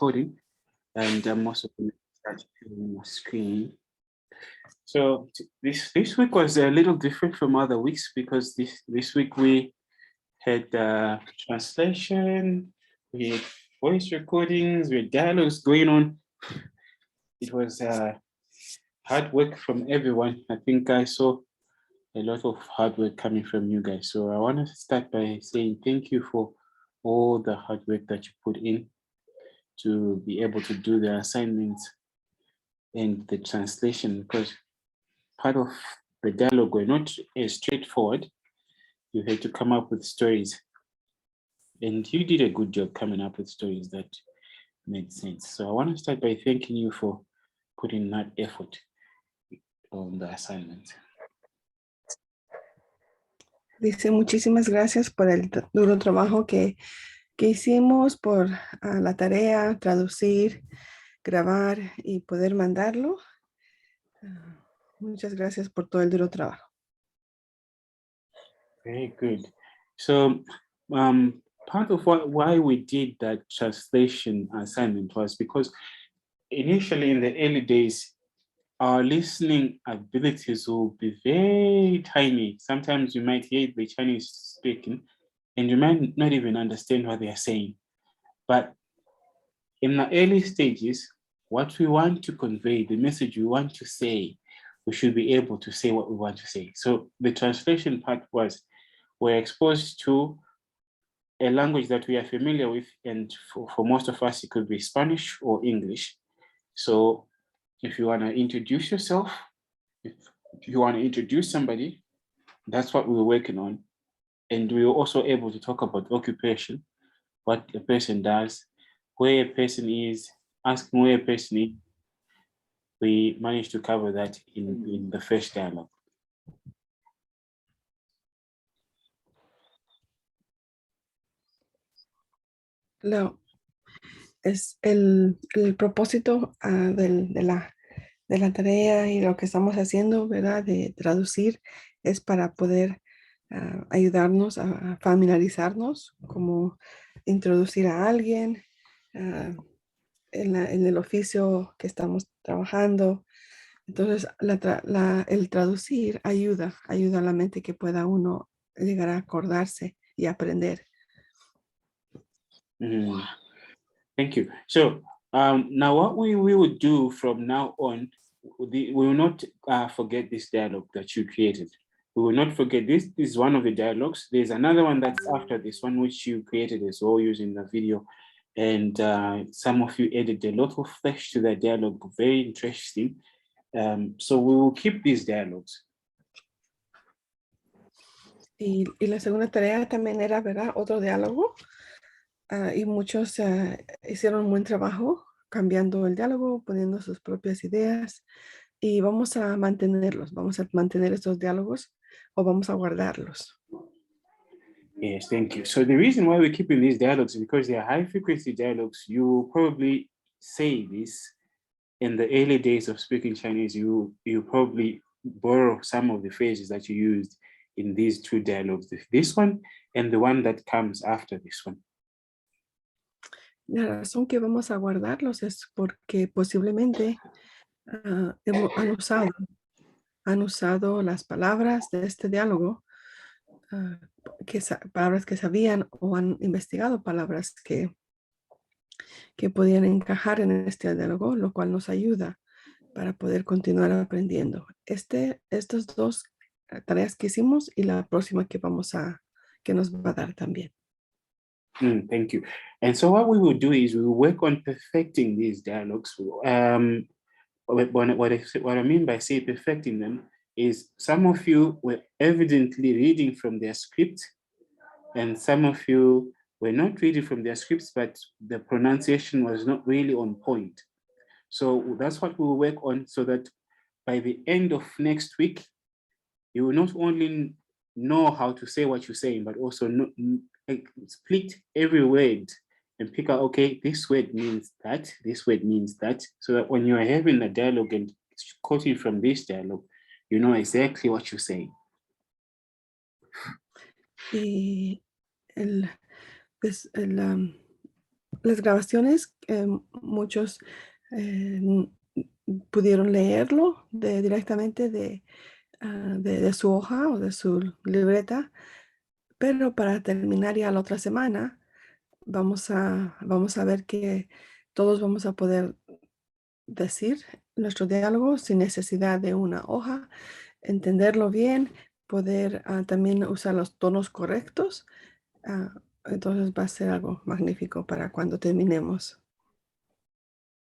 recording, and I'm also going to start sharing my screen. So this week was a little different from other weeks because this week we had translation, we had voice recordings, we had dialogues going on. It was hard work from everyone. I think I saw a lot of hard work coming from you guys. So I want to start by saying thank you for all the hard work that you put in to be able to do the assignments and the translation, because part of the dialogue were not as straightforward. You had to come up with stories, and you did a good job coming up with stories that made sense. So I want to start by thanking you for putting that effort on the assignment. Dice muchísimas gracias por el duro trabajo que hicimos, por la tarea, traducir, grabar y poder mandarlo. Muchas gracias por todo el duro trabajo. Very good. So part of why we did that translation assignment was because initially in the early days, our listening abilities will be very tiny. Sometimes you might hear the Chinese speaking and you might not even understand what they are saying. But in the early stages, what we want to convey, the message we want to say, we should be able to say what we want to say. So the translation part was, we're exposed to a language that we are familiar with, and for most of us, it could be Spanish or English. So if you want to introduce yourself, if you want to introduce somebody, that's what we were working on. And we were also able to talk about occupation, what a person does, where a person is, asking where a person is. We managed to cover that in the first dialogue. No, es el propósito de la tarea y lo que estamos haciendo, ¿verdad? De traducir es para poder ayudarnos a familiarizarnos, como introducir a alguien en el oficio que estamos trabajando. Entonces, el traducir ayuda a la mente que pueda uno llegar a acordarse y aprender. Thank you. So now what we will do from now on, we will not forget this dialogue that you created. We will not forget this. This is one of the dialogues. There's another one that's after this one, which you created as well using the video. And some of you added a lot of flesh to that dialogue, very interesting. So we will keep these dialogues. Y la segunda tarea también era, ¿verdad? Otro diálogo. Y muchos hicieron un buen trabajo cambiando el diálogo, poniendo sus propias ideas. Y vamos a mantenerlos. Vamos a mantener estos diálogos o vamos a guardarlos. Yes, thank you. So the reason why we're keeping these dialogues is because they are high frequency dialogues. You will probably say this in the early days of speaking Chinese. You probably borrow some of the phrases that you used in these two dialogues, this one and the one that comes after this one. La razón que vamos a guardarlos es porque posiblemente han usado las palabras de este diálogo, palabras que sabían, o han investigado palabras que podían encajar en este diálogo, lo cual nos ayuda para poder continuar aprendiendo. Estos dos tareas que hicimos y la próxima que nos va a dar también. Thank you. And so what we will do is we will work on perfecting these dialogues. What I mean by say perfecting them is some of you were evidently reading from their script, and some of you were not reading from their scripts, but the pronunciation was not really on point. So that's what we will work on, so that by the end of next week, you will not only know how to say what you're saying, but also split every word and pick out, okay, this word means that, this word means that, so that when you are having a dialogue and quoting from this dialogue, you know exactly what you're saying. Y las grabaciones, muchos pudieron leerlo directamente de su hoja o de su libreta, pero para terminar ya la otra semana, vamos a ver que todos vamos a poder decir nuestro diálogo sin necesidad de una hoja, entenderlo bien, poder también usar los tonos correctos. Entonces va a ser algo magnífico para cuando terminemos.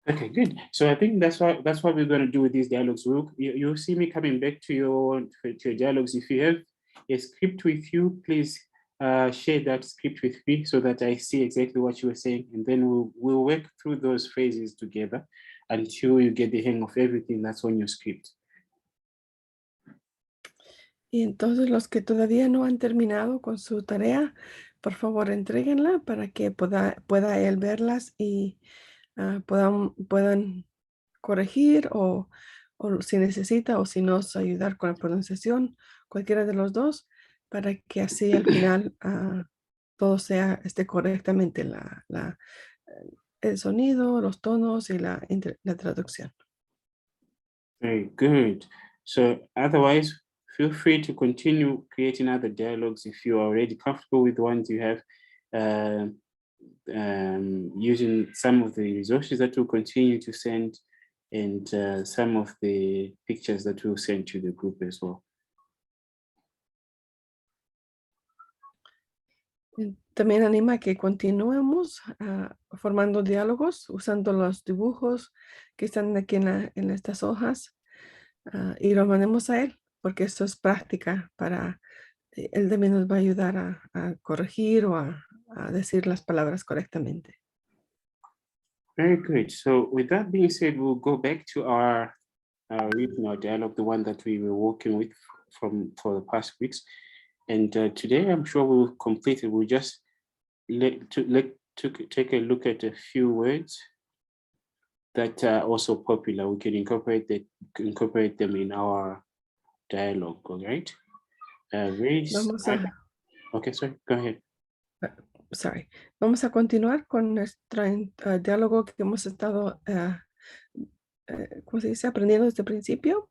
Okay, good. So I think that's what we're going to do with these dialogues. You'll see me coming back to your dialogues. If you have a script with you, please share that script with me so that I see exactly what you were saying, and then we'll work through those phrases together until you get the hang of everything that's on your script. Y entonces los que todavía no han terminado con su tarea, por favor entréguenla para que pueda él verlas y puedan corregir o si necesita o si nos ayudar con la pronunciación, cualquiera de los dos, para que así al final todo esté correctamente el sonido, los tonos y la traducción. Very good. So otherwise, feel free to continue creating other dialogues if you are already comfortable with the ones you have, using some of the resources that we'll continue to send and some of the pictures that we'll send to the group as well. También anima a que continuemos formando diálogos usando los dibujos que están aquí en estas hojas y los mandemos a él, porque esto es práctica para él también nos va a ayudar a corregir o a decir las palabras correctamente. Very good. So with that being said, we'll go back to our original dialogue, the one that we were working with for the past weeks. And today, I'm sure we'll complete it. We'll just take a look at a few words that are also popular. We can incorporate them in our dialogue, all right? Okay, sorry, go ahead. Sorry. Vamos a continuar con nuestro diálogo que hemos estado, ¿cómo se dice? Aprendiendo desde el principio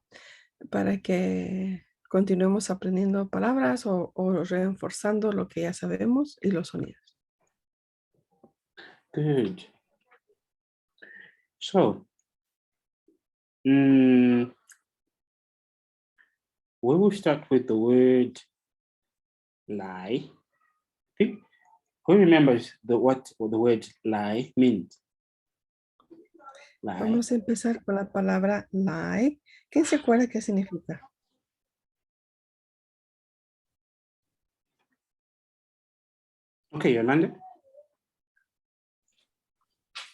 para que continuemos aprendiendo palabras o reforzando lo que ya sabemos y los sonidos. Good. So, we will start with the word lie. Okay. Who remembers what the word lie means? Lie. Vamos a empezar con la palabra lie. ¿Quién se acuerda qué significa? Okay, Yolanda.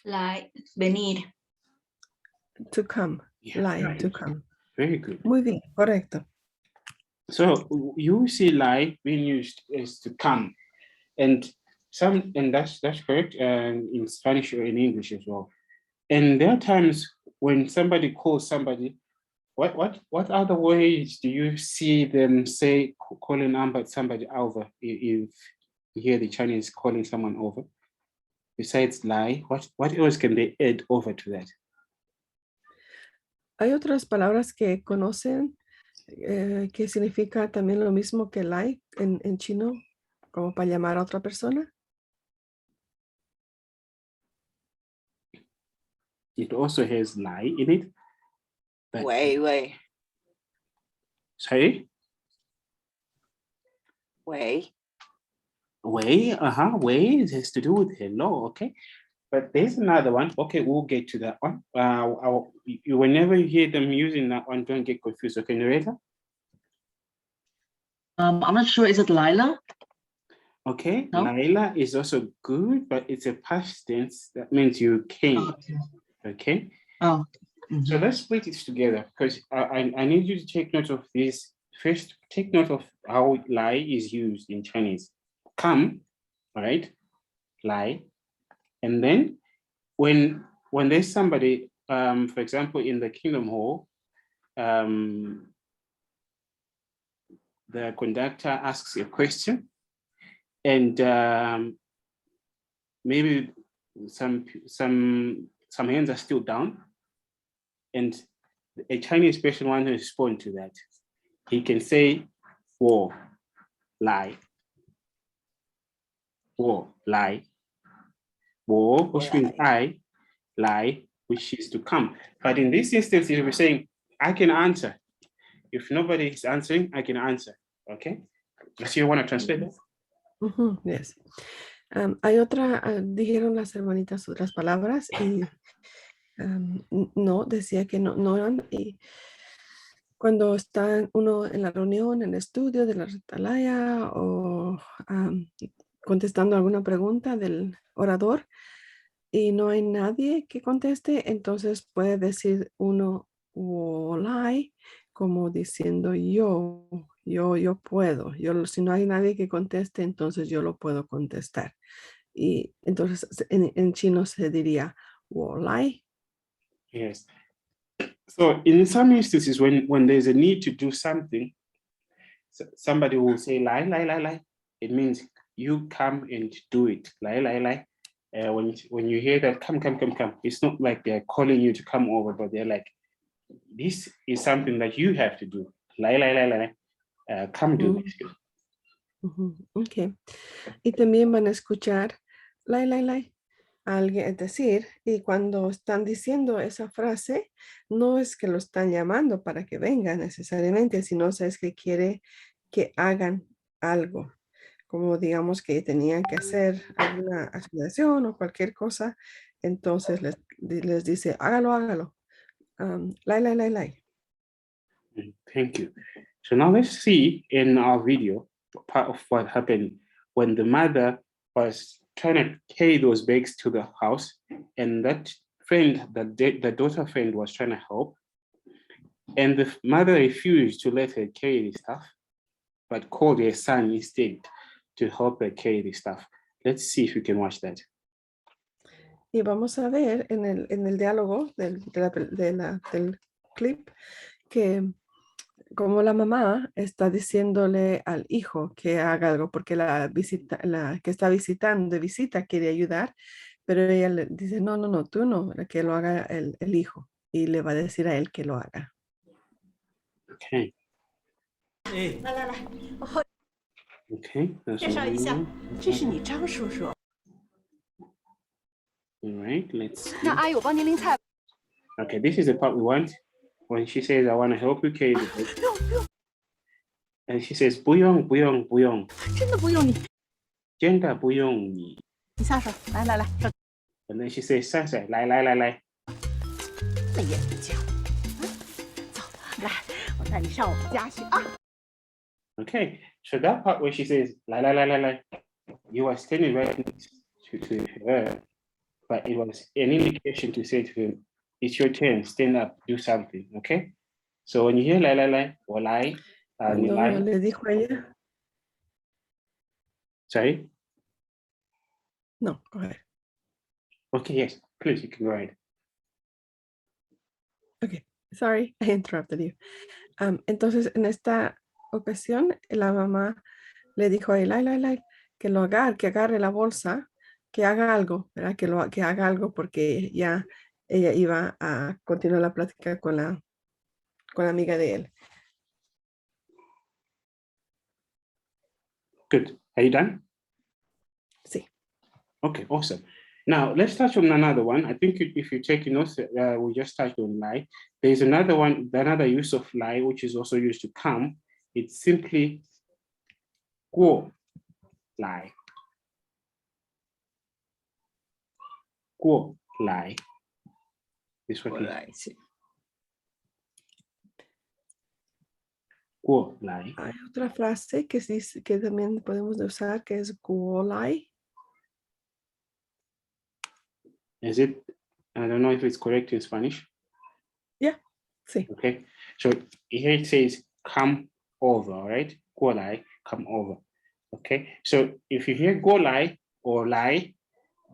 Lie, venir. To come. Yeah, Lie, right. to come. Very good. Muy bien, correcto. So you see lie being used as to come, and that's correct, in Spanish or in English as well. And there are times when somebody calls somebody, what other ways do you see them say calling somebody over? If you hear the Chinese calling someone over, besides lie, what else can they add over to that? Hay otras palabras que conocen que significa también lo mismo que lie en chino, como para llamar a otra persona. It also has lie in it. Wei. Sorry? Wei. Way, way, it has to do with hello, okay? But there's another one. Okay, we'll get to that one. Whenever you hear them using that one, don't get confused. Okay, narrator? I'm not sure. Is it Lila? Okay, No? Laila is also good, but it's a past tense. That means you came. Okay? Oh. So let's split it together because I need you to take note of this. First, take note of how lie is used in Chinese. Come, all right? Lie. And then when there's somebody, for example, in the Kingdom Hall, the conductor asks a question, and maybe some hands are still down, and a Chinese person wants to respond to that. He can say guòlái, guòlái, guò, which means I, lai, which is to come. But in this instance, you'll be saying, I can answer. If nobody is answering, I can answer. Okay? So you want to translate that? Yes. Hay otra, dijeron las hermanitas otras palabras y no, decía que no eran. Y cuando está uno en la reunión, en el estudio de la atalaya o contestando alguna pregunta del orador y no hay nadie que conteste, entonces puede decir uno guòlái como diciendo yo puedo. Si no hay nadie que conteste, entonces yo lo puedo contestar. Y entonces en chino se diría guòlái. Yes. So in some instances, when there's a need to do something, somebody will say lai, lai, lai, lai. It means you come and do it. Lai, lai, lai. When you hear that, come, it's not like they're calling you to come over, but they're like, this is something that you have to do. Lai, lai, lai, lai. Come do this. Okay. Y también van a escuchar lai, lai, lai. Alguien, es decir, y cuando están diciendo esa frase, no es que lo están llamando para que venga necesariamente, sino es que quiere que hagan algo, como digamos que tenían que hacer alguna asignación o cualquier cosa, entonces les dice, hágalo, lai. Thank you. So now let's see in our video part of what happened when the mother was trying to carry those bags to the house, and that friend, the daughter friend, was trying to help, and the mother refused to let her carry the stuff, but called her son instead to help her carry the stuff. Let's see if we can watch that. Y vamos a ver en el diálogo del clip que como la mamá está diciéndole al hijo que haga algo porque la que está visitando de visita quiere ayudar, pero ella le dice, no, tú no, que lo haga el hijo, y le va a decir a él que lo haga. Okay. Okay. All right, let's see. Okay, this is the part we want. When she says, I want to help you carry the bag. And she says, 不用 真的不用你 你下手，来。 And then she says, 上水，来。那眼睛，走，来，我带你上我们家去啊。 Okay, so that part where she says, 来, you are standing right next to her, but it was an indication to say to him, it's your turn, stand up, do something, okay? So when you hear 来 or 来, Cuando le dijo a ella. Sorry? No, go ahead. Okay, yes, please, you can go ahead. Okay, sorry, I interrupted you. Entonces, en esta ocasión, la mamá le dijo a él, que lo haga, que agarre la bolsa, que haga algo, ¿verdad? Que haga algo porque ya ella iba a continuar la plática con la amiga de él. Good. Are you done? Sí. Okay, awesome. Now, let's touch on another one. I think if you take notes, we just touched on lie. There's another one, another use of lie, which is also used to come. It's simply guòlái. Guòlái. This one is guòlái. Hay otra frase que también podemos usar, que es guòlái. Is it? I don't know if it's correct in Spanish. Yeah, sí. Okay, so here it says come over, right? Guòlái, come over. Okay, so if you hear guòlái or lai,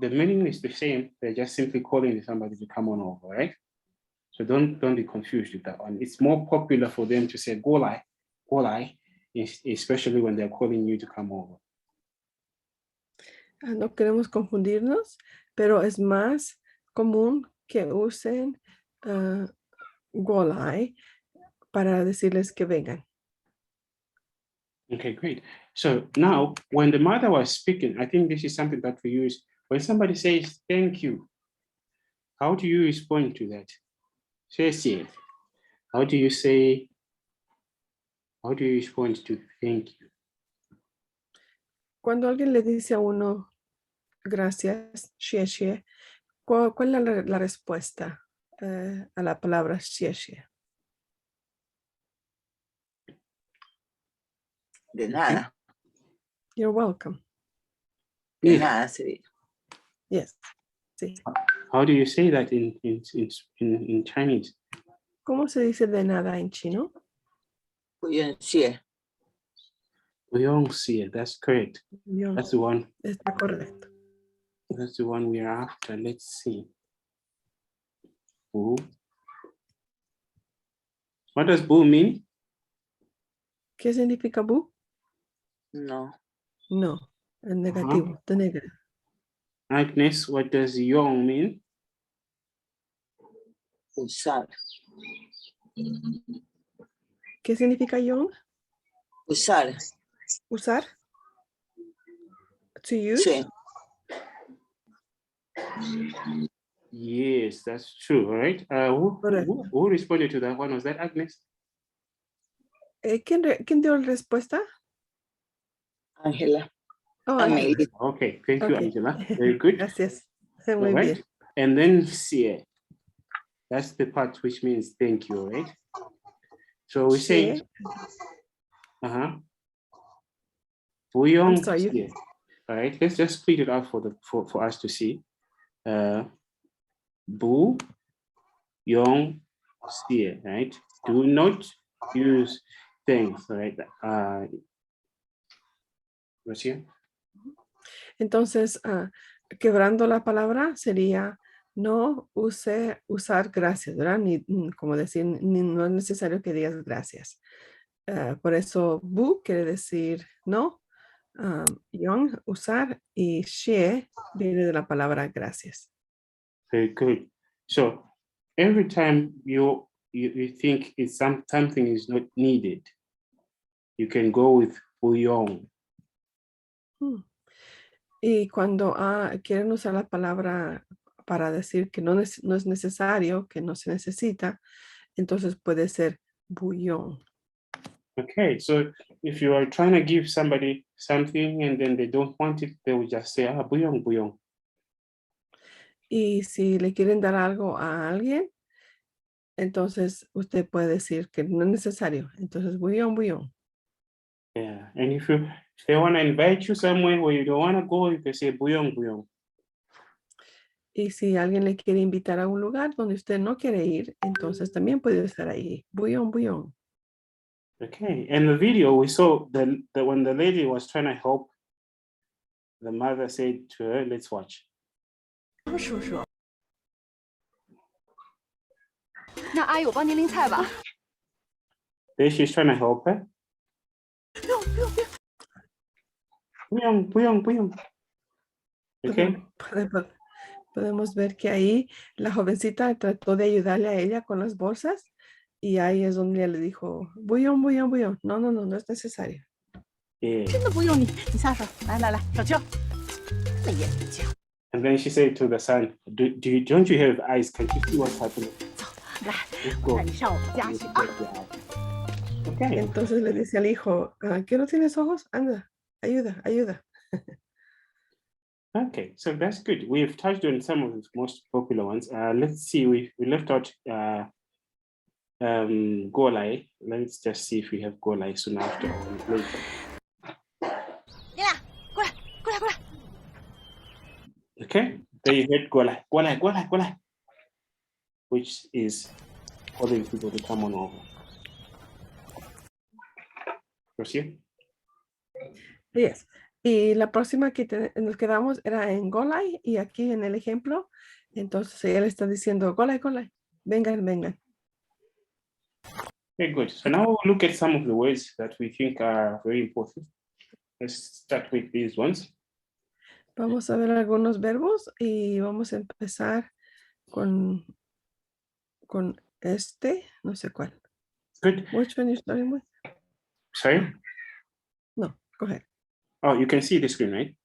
the meaning is the same. They're just simply calling somebody to come on over, right? So don't be confused with that one. It's more popular for them to say guòlái, especially when they're calling you to come over. No queremos confundirnos, pero es más común que usen guòlái para decirles que vengan. Okay, great. So now, when the mother was speaking, I think this is something that we use. When somebody says thank you, how do you respond to that? 谢谢. How do you respond to thank you? Cuando alguien le dice a uno gracias, 谢谢, ¿cuál es la respuesta a la palabra 谢谢? De nada. You're welcome. De nada sería. Yes. Sí. How do you say that in Chinese? ¿Cómo se dice de nada en chino? 不用谢. 不用谢, that's correct. That's the one. Está correcto. That's the one we are after. Let's see. Bu. What does bu mean? ¿Qué significa bu? No. No, es negativo, de negro. Agnes, what does yong mean? Usar. ¿Qué significa yon? Usar. Usar. To use. Sí. Yes, that's true, right? Who responded to that one? Was that Agnes? ¿Quién dio la respuesta? Ángela. Oh, Angela. Okay, thank you, Okay. Angela. Very good. Gracias. All Muy right. bien. And then xie. That's the part which means thank you, right? So we say,不用 I'm sorry, xie. All right, let's just split it out for us to see. 不用谢, right? Do not use thanks, right? Gracias. Entonces, quebrando la palabra sería no usar gracias, ¿verdad? Como decir, no es necesario que digas gracias. Por eso, bu quiere decir no, yon, usar, y xie viene de la palabra gracias. Very good. So every time you think something is not needed, you can go with 不用. Y cuando quieren usar la palabra para decir que no es necesario, que no se necesita, entonces puede ser buyón. Okay, so if you are trying to give somebody something and then they don't want it, they will just say, 不用, 不用. Y si le quieren dar algo a alguien, entonces usted puede decir que no es necesario. Entonces, buyón, buyón. Yeah, and if they want to invite you somewhere where you don't want to go, you can say 不用, 不用. Y si alguien le quiere invitar a un lugar donde usted no quiere ir, entonces también puede estar ahí. Buyón, buyón. Okay, in the video we saw that when the lady was trying to help, the mother said to her, let's watch. 叔叔，那阿姨我帮您拎菜吧。 There she's trying to help her. 不用, 不用, 不用. Okay. Podemos ver que ahí la jovencita trató de ayudarle a ella con las bolsas y ahí es donde ella le dijo, buyón, buyón, buyón. No, no, no, no es necesario. Yeah. 真的不用你下手，来来来，小秋，那眼睛。 And then she said to the son, don't you have eyes? Can you see what's happening? 走，来， Let's 我 go. 带你上我们家 Let's 去 check 啊。 it out. Okay. Entonces le dice al hijo, ¿qué no tienes ojos? Anda, ayuda, ayuda. Okay, so that's good. We've touched on some of the most popular ones. Let's see, we left out golpear. Let's just see if we have golpear soon after or later. 你俩过来，过来，过来。 Okay, there you heard golpear, golpear, golpear, golpear, which is calling people to come on over. Proceed. Yes. Y la próxima que nos quedamos era en golpear y aquí en el ejemplo, entonces ella le está diciendo golpear, golpear, vengan, vengan. Very good. So now we'll look at some of the words that we think are very important. Let's start with these ones. Vamos a ver algunos verbos y vamos a empezar con este, no sé cuál. Good. Which one you starting with? Sorry? No, go ahead. Oh, you can see the screen, right?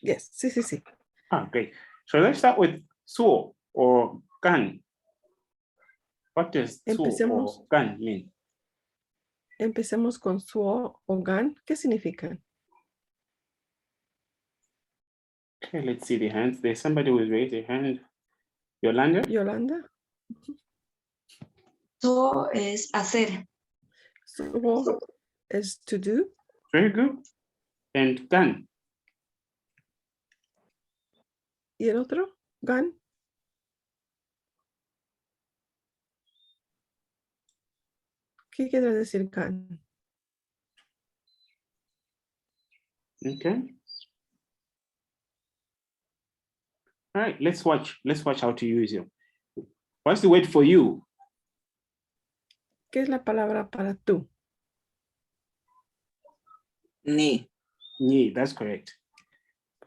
Yes, sí. Ah, great. So let's start with zuò or gan. What does zuò Empecemos. or gan mean? Empecemos con suo o gan. ¿Qué significan? Okay, let's see the hands. There's somebody who raised their hand. Yolanda? Yolanda. Suo es hacer. Suo is to do. Very good. And gan? ¿Y el otro? Gan. ¿Qué quiere decir gan? Okay. All right, let's watch how to use it. What's the word for you? ¿Qué es la palabra para tú? Ni. Ni, that's correct.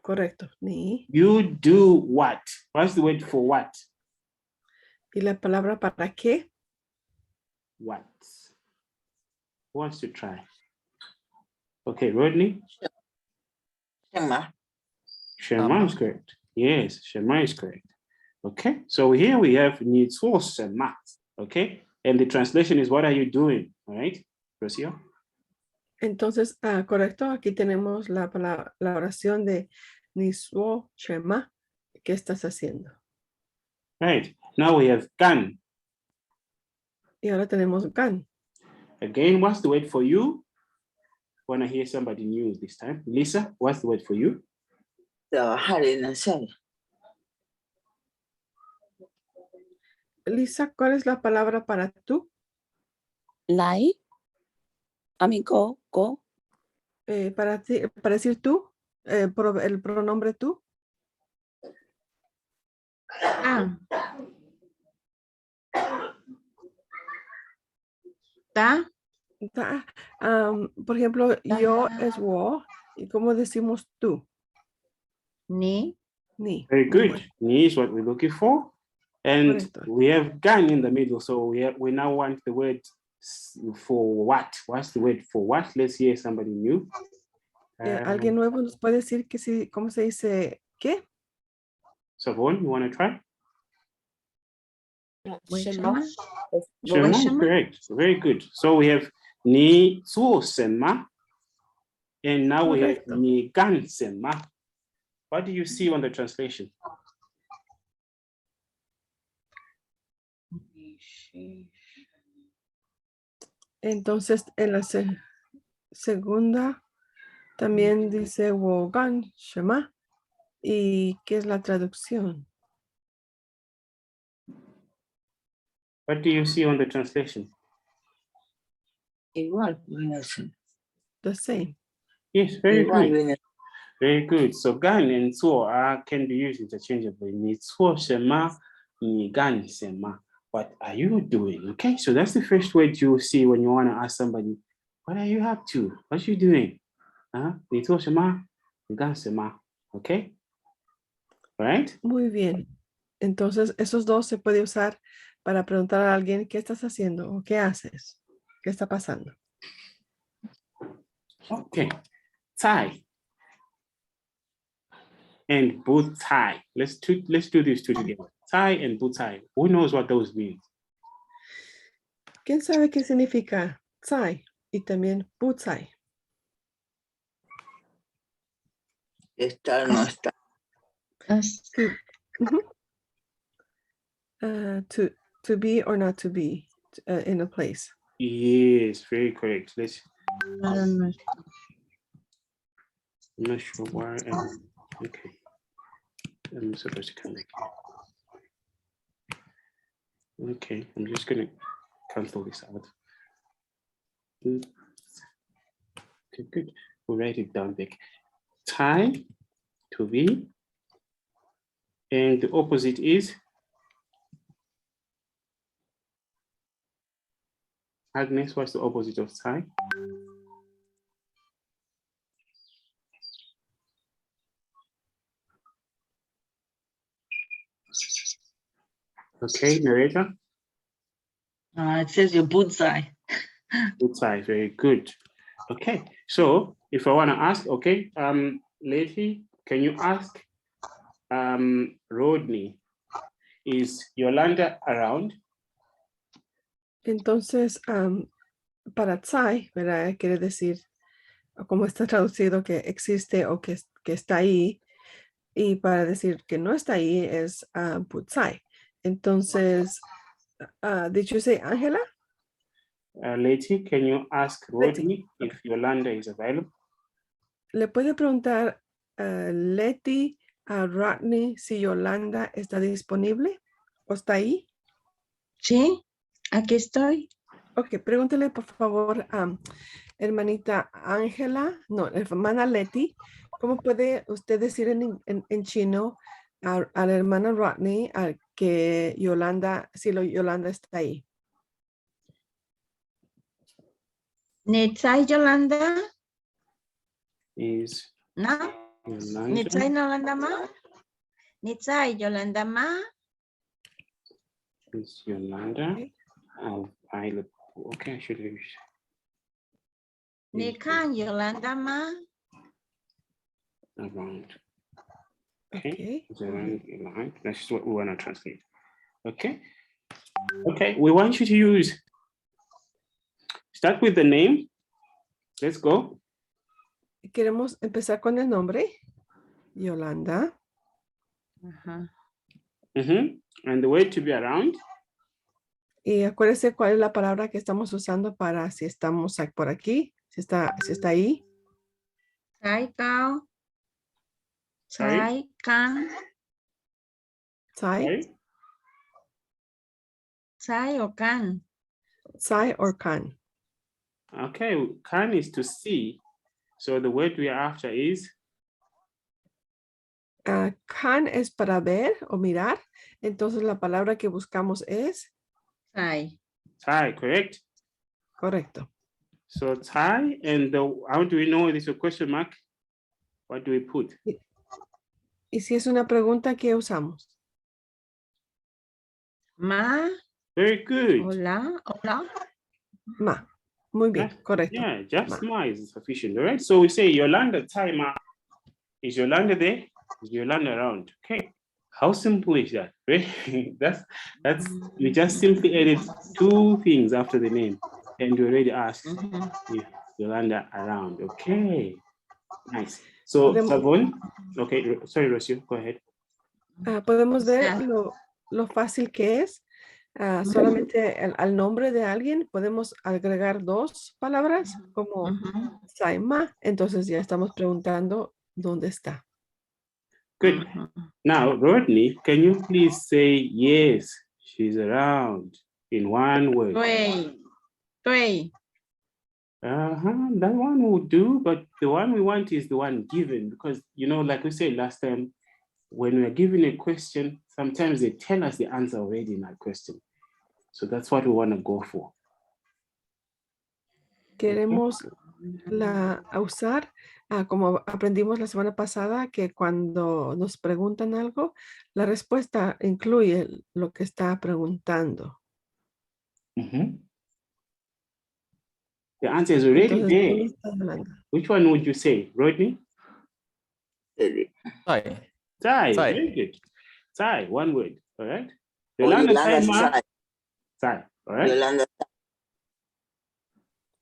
Correcto. Ni. You do what? What's the word for what? ¿Y la palabra para qué? What? Who wants to try? Okay, Rodney? Shema. Shema is correct. Yes, Shema is correct. Okay, so here we have ni zuò shema. Okay, and the translation is what are you doing? All right, Rocio? Entonces, correcto. Aquí tenemos la oración de ni suo shema. ¿Qué estás haciendo? Right, now we have gan. Y ahora tenemos gan. Again, what's the word for you? Want to hear somebody new this time? Lisa, what's the word for you? Trabajar en hacer. Lisa, ¿cuál es la palabra para tú? 来 amigo go Para decir tú, el pronombre tú. Da. Por ejemplo, yo es wo. ¿Y cómo decimos tú? Ni. Ni. Very Muy good. bueno. Ni is what we're looking for. And Correcto. we have gan in the middle. So we now want the word for what? What's the word for what? Let's hear somebody new. ¿Alguien nuevo nos puede decir que sí, cómo se dice qué? Savon, you want to try? shema Shema is correct. Very good. So we have ni zuò shema. And now we have Correcto. ni gan shema. What do you see on the translation? Entonces, en la segunda también dice wo gan shema. ¿Y qué es la traducción? What do you see on the translation? Igual viene a ser. The same. Yes, very Igual good. viene. Very good. So gan and zuò can be used interchangeably. Ni zuò shema, ni gan shema. What are you doing? Okay, so that's the first word you see when you want to ask somebody, what are you up to? What are you doing? Ni zuò shema, ni gan shema. Okay? All right? Muy bien. Entonces, esos dos se puede usar para preguntar a alguien qué estás haciendo o qué haces, qué está pasando. Okay. Tie. And boot tie. Let's do these two together. Tie and boot tie. Who knows what those mean? ¿Quién sabe qué significa tsai y también butsai? Estar no está. To be or not to be in a place. Yes, very correct. I'm not sure why. Okay. I'm supposed to come back. Okay, I'm just gonna cancel this out. Okay, good. We'll write it down back. Tie, to be, and the opposite is Agnes. What's the opposite of tie? Okay, narrator. It says you put side. Good side, very good. Okay, so if I want to ask, okay, Letty, can you ask Rodney, is Yolanda around? Entonces, para tsai, ¿verdad? Quiere decir, como está traducido, que existe o que está ahí. Y para decir que no está ahí es putsai. Entonces, did you say Angela? Letty, can you ask Rodney if Yolanda is available? Le puede preguntar Letty a Rodney si Yolanda está disponible o está ahí. Sí, aquí estoy. Ok, pregúntele por favor a hermanita Ángela, no, hermana Letty, ¿cómo puede usted decir en chino a la hermana Rodney que Yolanda, si Yolanda está ahí? ¿Netsai Yolanda? Is ¿No? ¿Netsai Yolanda, Yolanda ma? ¿Netsai Yolanda ma? is Yolanda available? Okay, I should leave. ¿Nekan Yolanda ma? Around. Okay. Okay. Is around Yolanda. That's what we want to translate. Okay. Okay, we want you to use. Start with the name. Let's go. Queremos empezar con el nombre, Yolanda. Ajá. And the word to be around. Y acuérdese cuál es la palabra que estamos usando para si estamos por aquí, si está ahí. Sai cao. Sai can. Tsai, Sorry? Sai o can. tsai or can. Okay, can is to see. So the word we are after is Can es para ver o mirar. Entonces la palabra que buscamos es Sai. Thai, correct? correcto. So Thai, and how do we know this is a question mark? What do we put? Y si es una pregunta, ¿qué usamos? Ma. Very good. Hola. Hola. Ma. Muy bien, Just- correcto. Yeah, just Ma. ma is sufficient, all right? So we say Yolanda Thai ma. Is Yolanda there? Is Yolanda around? Okay. How simple is that? Right? that's we just simply added two things after the name, and we already asked if Yolanda around. Okay. Nice. So Podemos- Savon, okay, sorry, Rocio, go ahead. Podemos ver sea- lo fácil que es. Solamente al nombre de alguien podemos agregar dos palabras como Ujú. Saima. Entonces ya estamos preguntando dónde está. Good. Now, Rodney, can you please say yes, she's around in one word? Tui. Tui. That one will do, but the one we want is the one given because, you know, like we said last time, when we are given a question, sometimes they tell us the answer already in that question. So that's what we want to go for. Queremos usar, como aprendimos la semana pasada, que cuando nos preguntan algo, la respuesta incluye lo que está preguntando. Mhm. The answer is already Entonces, there. ¿dónde está Yolanda? Which one would you say, Rodney? Thai. Thai, Thai. very good. Thai, one word, all right? Or Yolanda Yolanda Thai, ma? side. Thai, all right? Yolanda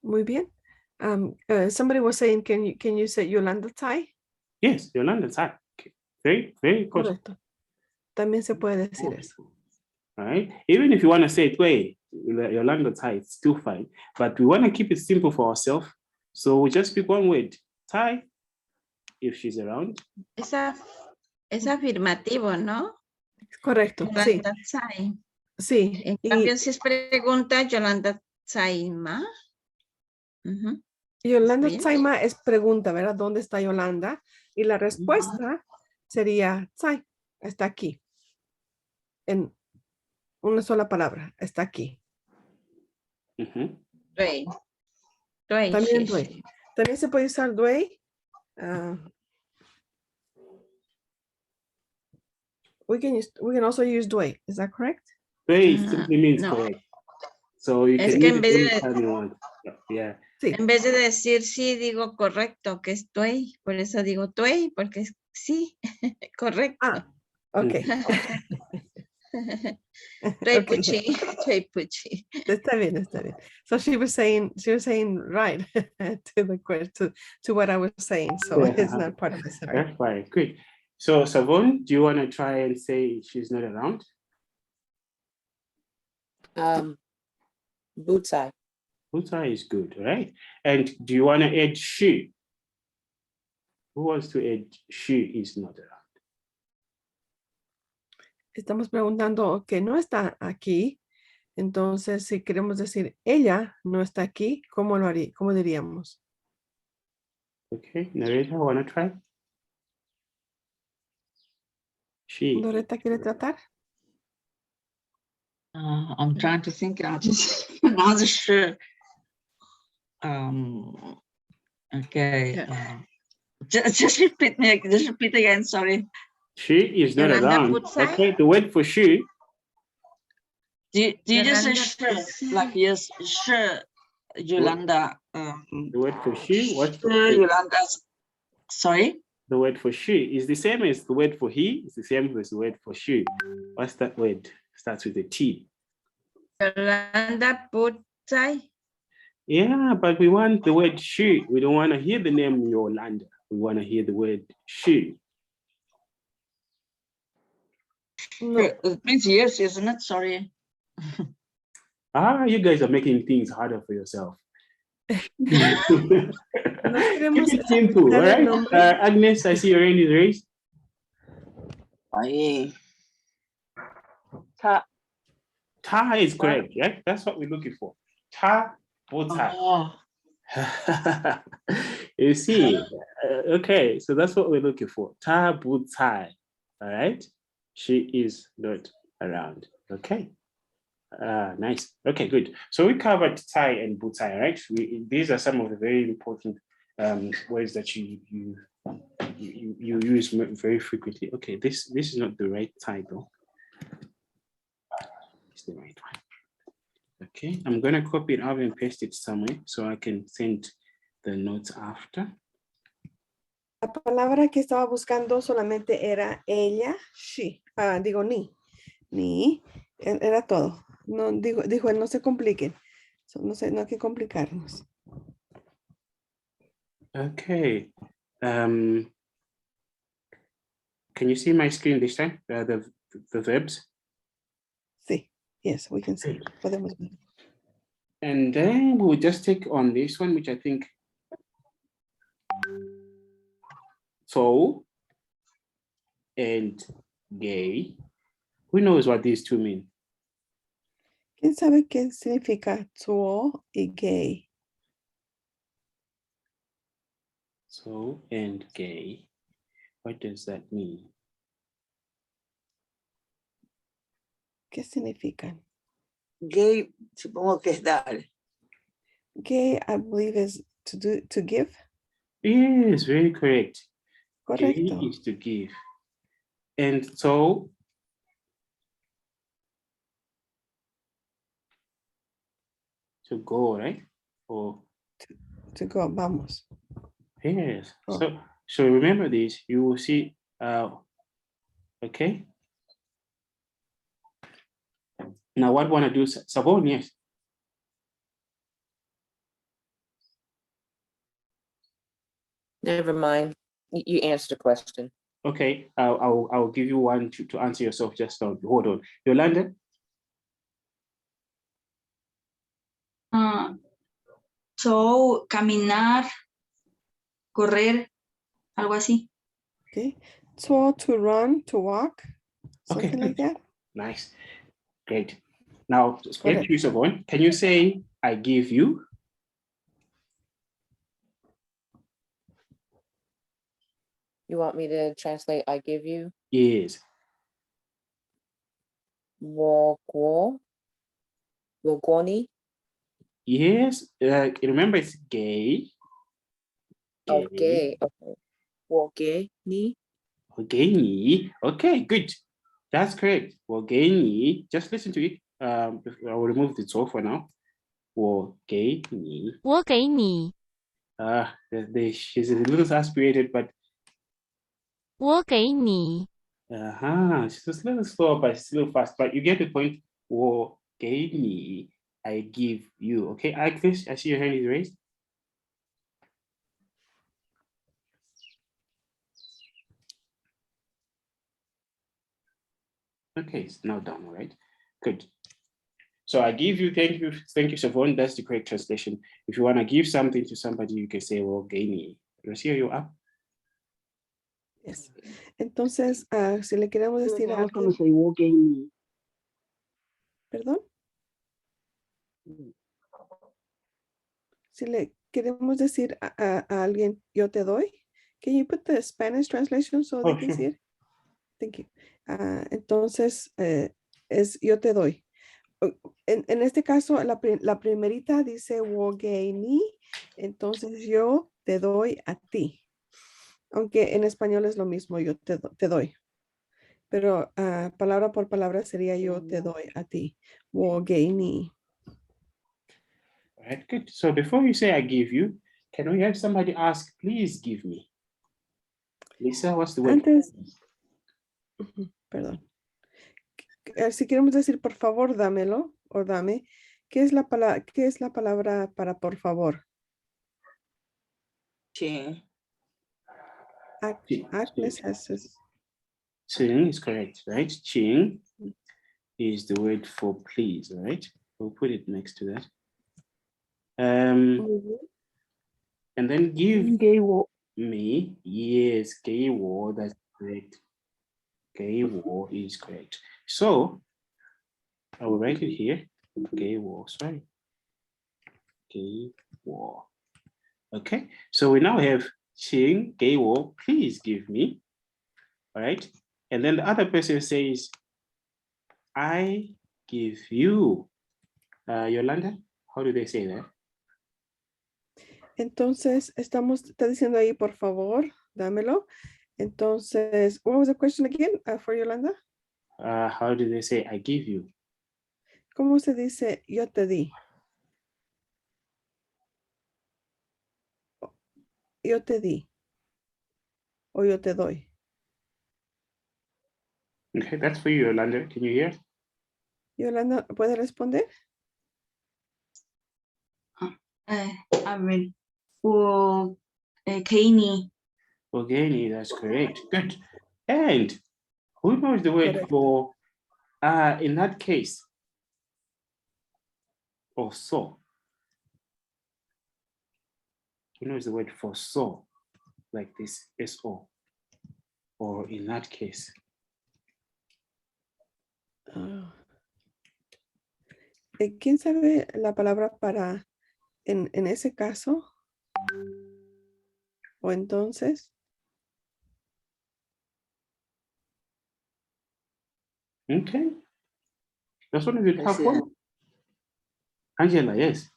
Muy bien. Somebody was saying, can you say Yolanda Tsai? Yes, Yolanda Thai. Okay. Very, very good. Correcto. También se puede decir eso. All right. Even if you want to say it, wait, Yolanda Thai, it's still fine. But we want to keep it simple for ourselves. So we just pick one word, Thai, if she's around. Es afirmativo, ¿no? Correcto, sí, Yolanda Tsai. sí. En Y cambio, si es pregunta, Yolanda Tsai ma. Ujú. Yolanda bien. Tsaima es pregunta, ¿verdad? ¿Dónde está Yolanda? Y la respuesta sería Tsai, está aquí. En una sola palabra, está aquí. Mhm. Dui. Dui, También sí, dui. sí. También se puede usar dui. We can also use dui. Is that correct? 对 simply means no. correct. So you Es can que use en it vez de- anytime you want. Yeah. Sí. En vez de decir sí, digo correcto, que estoy. Por eso digo estoy, porque es sí, correcto. Ah, okay. Estoy Okay. puchi, estoy puchi. Está bien, está bien. So she was saying right to the question, to what I was saying. So Yeah. it's not part of the survey. That's fine. Good. So Savon, do you want to try and say she's not around? Butai. Buta is good, right? And do you want to add she? Who wants to add she is not around? Estamos preguntando que no está aquí. Entonces, si queremos decir ella no está aquí, ¿cómo lo haría? ¿Cómo diríamos? Okay, narrator, want to try? She. ¿Loretta quiere tratar? I'm trying to think. I just not sure. Okay. Yeah. Just repeat me. Just repeat again. Sorry. She is not Yolanda around. Butzai? Okay, the word for she. Do you just say Yolanda sure? Butzai. Like yes, sure. Yolanda. The word for she. What's Sure, Yolanda's. Sorry. the word for she is the same as the word for he. It's the same as the word for she. What's that word? Starts with a T. Yolanda Butzai. Yeah, but we want the word she. We don't want to hear the name Yolanda. We want to hear the word she. No. It means yes, isn't it? Sorry. You guys are making things harder for yourself. Nos queremos Keep it simple, all dar el right? nombre. Agnes, I see your hand is raised. Ahí. Ta. Ta is correct, right? That's what we're looking for. Ta, butai. Oh, You see, okay, so that's what we're looking for. Ta, butai, all right? She is not around, okay? Nice. Okay, good. So we covered tai and butai, right? These are some of the very important words that you use very frequently. Okay, this is not the right tai though. It's the right one. Okay, I'm gonna copy it out and paste it somewhere so I can send the notes after. La palabra que estaba buscando solamente era ella, she. Digo ni. Ni. Era todo. No, dijo él, no se compliquen. So, no hay que complicarnos. Okay. Can you see my screen this time? The verbs. Sí. Yes, we can see. Podemos ver. And then we'll just take on this one, which I think. So and gay. Who knows what these two mean? ¿Quién sabe qué significa tuo y gay? So and gay. What does that mean? ¿Qué significan? Gay, supongo que es dar. Gay, I believe, is to give. Yes, very correct. Gay Correcto. is to give. And so to go, right? Or To go, vamos. yes. Oh. So remember this, you will see okay. Now what want to do? Sabon, yes. Never mind. You answered the question. Okay, I'll give you one to answer yourself. Just hold on. Yolanda. So, caminar, correr, algo así. Okay. So to run, to walk, something Okay, like that. nice, great. Now, Correct. choose of one. Can you say I give you? You want me to translate I give you? Yes. 我给你. Yes. Remember, it's gay. Okay. Okay. 我给你. Okay. Okay. Good. That's correct. 我给你, just listen to it. I will remove the 左 for now. 我给你.我给你 She's a little aspirated, but 我给你 she's a little slow, but it's a little fast. But you get the point. 我给你, I give you. Okay, Agnes, I see your hand is raised. Okay, it's now done, all right? Good. So I give you, thank you, Siobhan. That's the correct translation. If you want to give something to somebody, you can say, well, gaini. Rocío, you up? Yes. Entonces, si le queremos decir a ¿Cómo alguien, se dice? 我给你. perdón, si le queremos decir a alguien, yo te doy, can you put the Spanish translation so they Oh, can sure. see it? Thank you. Entonces, es yo te doy. En este caso, la primerita dice 我给你, entonces yo te doy a ti. Aunque en español es lo mismo, yo te doy. Pero palabra por palabra sería yo te doy a ti. 我给你. All right, good. So before you say I give you, can we have somebody ask, please give me? Lisa, what's the word? Antes, perdón. Si queremos decir por favor, dámelo o dame, ¿qué es la palabra para por favor? Sí. Agnes has this. Qǐng is correct, right? Qǐng is the word for please, right? We'll put it next to that. And then give 给我. me, yes, 给我, that's correct. 给我 is correct. So I will write it here. 给我, sorry. 给我. Okay, so we now have 请给我, please give me. All right, and then the other person says, I give you. Yolanda, how do they say that? Entonces, está diciendo ahí, por favor, dámelo. Entonces, what was the question again for Yolanda? How do they say I give you? ¿Cómo se dice yo te di? Yo te di. O yo te doy. Okay, that's for you, Yolanda. Can you hear? Yolanda, ¿puede responder? A ver, 我给你 Okay, that's correct. Good. And who knows the word Correct. for in that case? Or so. Who knows the word for so? Like this, S-O. Or in that case. ¿Quién sabe la palabra para en ese caso? O entonces. Okay. That's one of the tough ones. Angela, yes.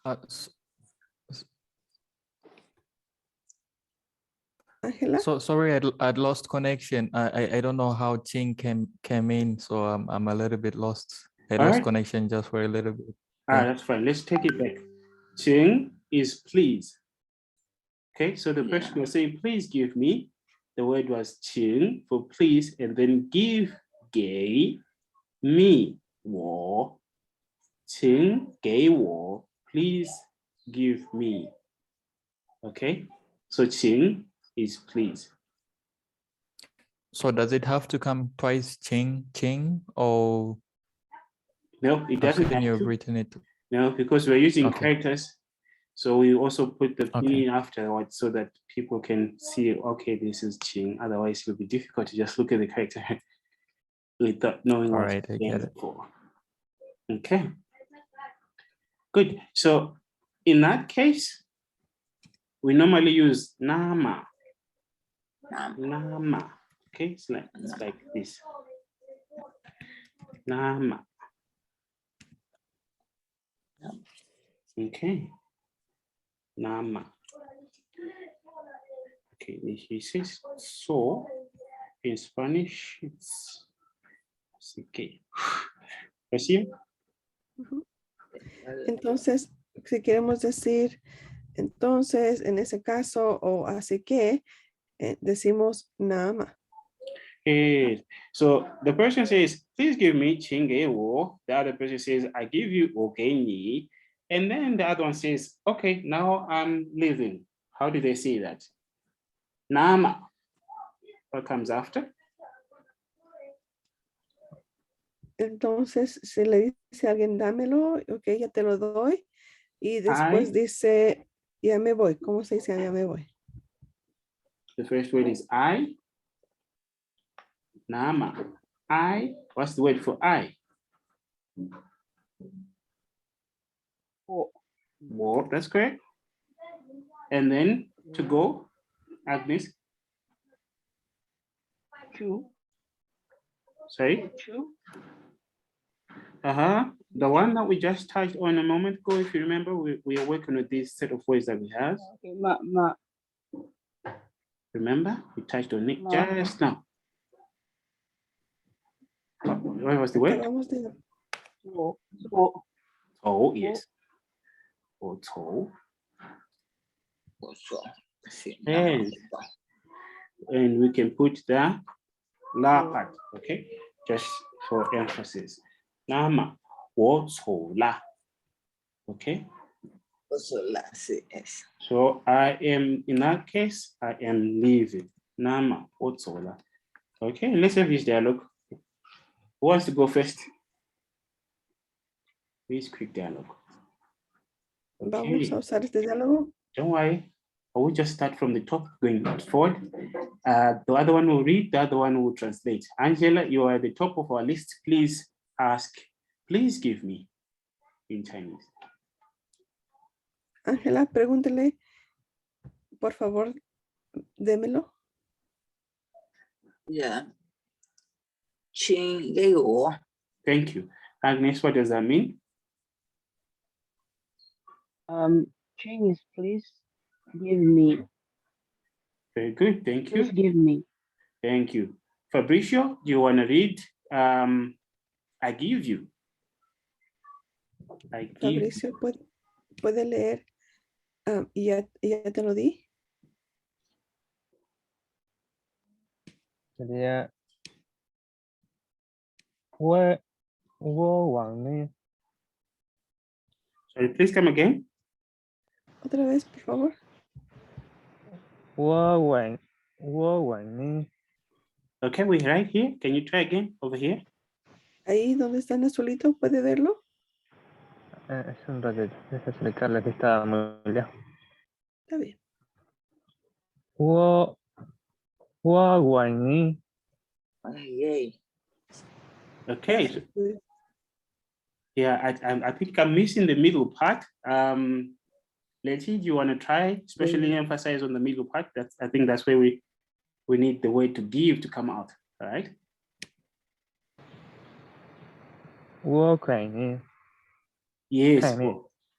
Ángela. So sorry, I'd lost connection. I don't know how Qǐng came in, so I'm a little bit lost. I All lost right. connection just for a little bit. That's fine. Let's take it back. Qǐng is please. Okay, so the person was saying, please give me. The word was qǐng for please, and then give, 给 me, 我 请给我 please give me. Okay, so 请 is please. So does it have to come twice, Qǐng, or No, it doesn't have you've to. written it? No, because we're using Okay. characters. So we also put the Okay. meaning afterwards so that people can see, okay, this is Qǐng. Otherwise, it will be difficult to just look at the character without knowing All what right, I it get stands it. for. Okay. Good. So in that case, we normally use nàme. Nàme. Okay, it's like this. Nàme. Okay. Nàme. Okay, he says so. In Spanish, it's Así que, ¿sí? Entonces, si queremos decir entonces, en ese caso, o así que, decimos nàme. So the person says, please give me Qǐng wo. The other person says, I give you ni. And then the other one says, okay, now I'm leaving. How do they say that? Nàme. What comes after? Entonces, si le dice a alguien, dámelo, ok, ya te lo doy. Y después dice, ya me voy. ¿Cómo se dice ya me voy? The first word is I. Nàme. I. What's the word for I? Wo. That's correct. And then to go, Agnes. Sorry? The one that we just touched on a moment ago, if you remember, we are working with this set of words that we have. Remember, we touched on it just now. What was the word? Oh, yes. Oh, and we can put the la part, okay? Just for emphasis. Nàme, wo zǒule la. Okay? So I am, in that case, I am leaving. Nàme, wo zǒule la. Okay, let's have this dialogue. Who wants to go first? Please, quick dialogue. Vamos a usar este diálogo. Don't worry. I will just start from the top going forward. The other one will read, the other one will translate. Angela, you are at the top of our list. Please ask, please give me in Chinese. Ángela, pregúntele, por favor, démelo. Yeah. Qǐng wo. Thank you. Agnes, what does that mean? Qǐng, please give me. Very good, thank you. Please give me. Thank you. Fabricio, do you want to read? I give you. I give. Fabricio, ¿puede leer? ¿Y ya te lo di? Sería. Wo wang ni. Sorry, please come again. Otra vez, por favor. Wo wang ni. Okay, we're right here. Can you try again over here? Ahí donde está en azulito, ¿puede verlo? Es un ratito. Deja explicarle que está muy lejos. Está bien. Wo wang ni. Okay. So, yeah, I think I'm missing the middle part. Letty, do you want to try? Especially emphasize on the middle part. I think that's where we need the word to give to come out. All right. Wo quảng ni. Yes.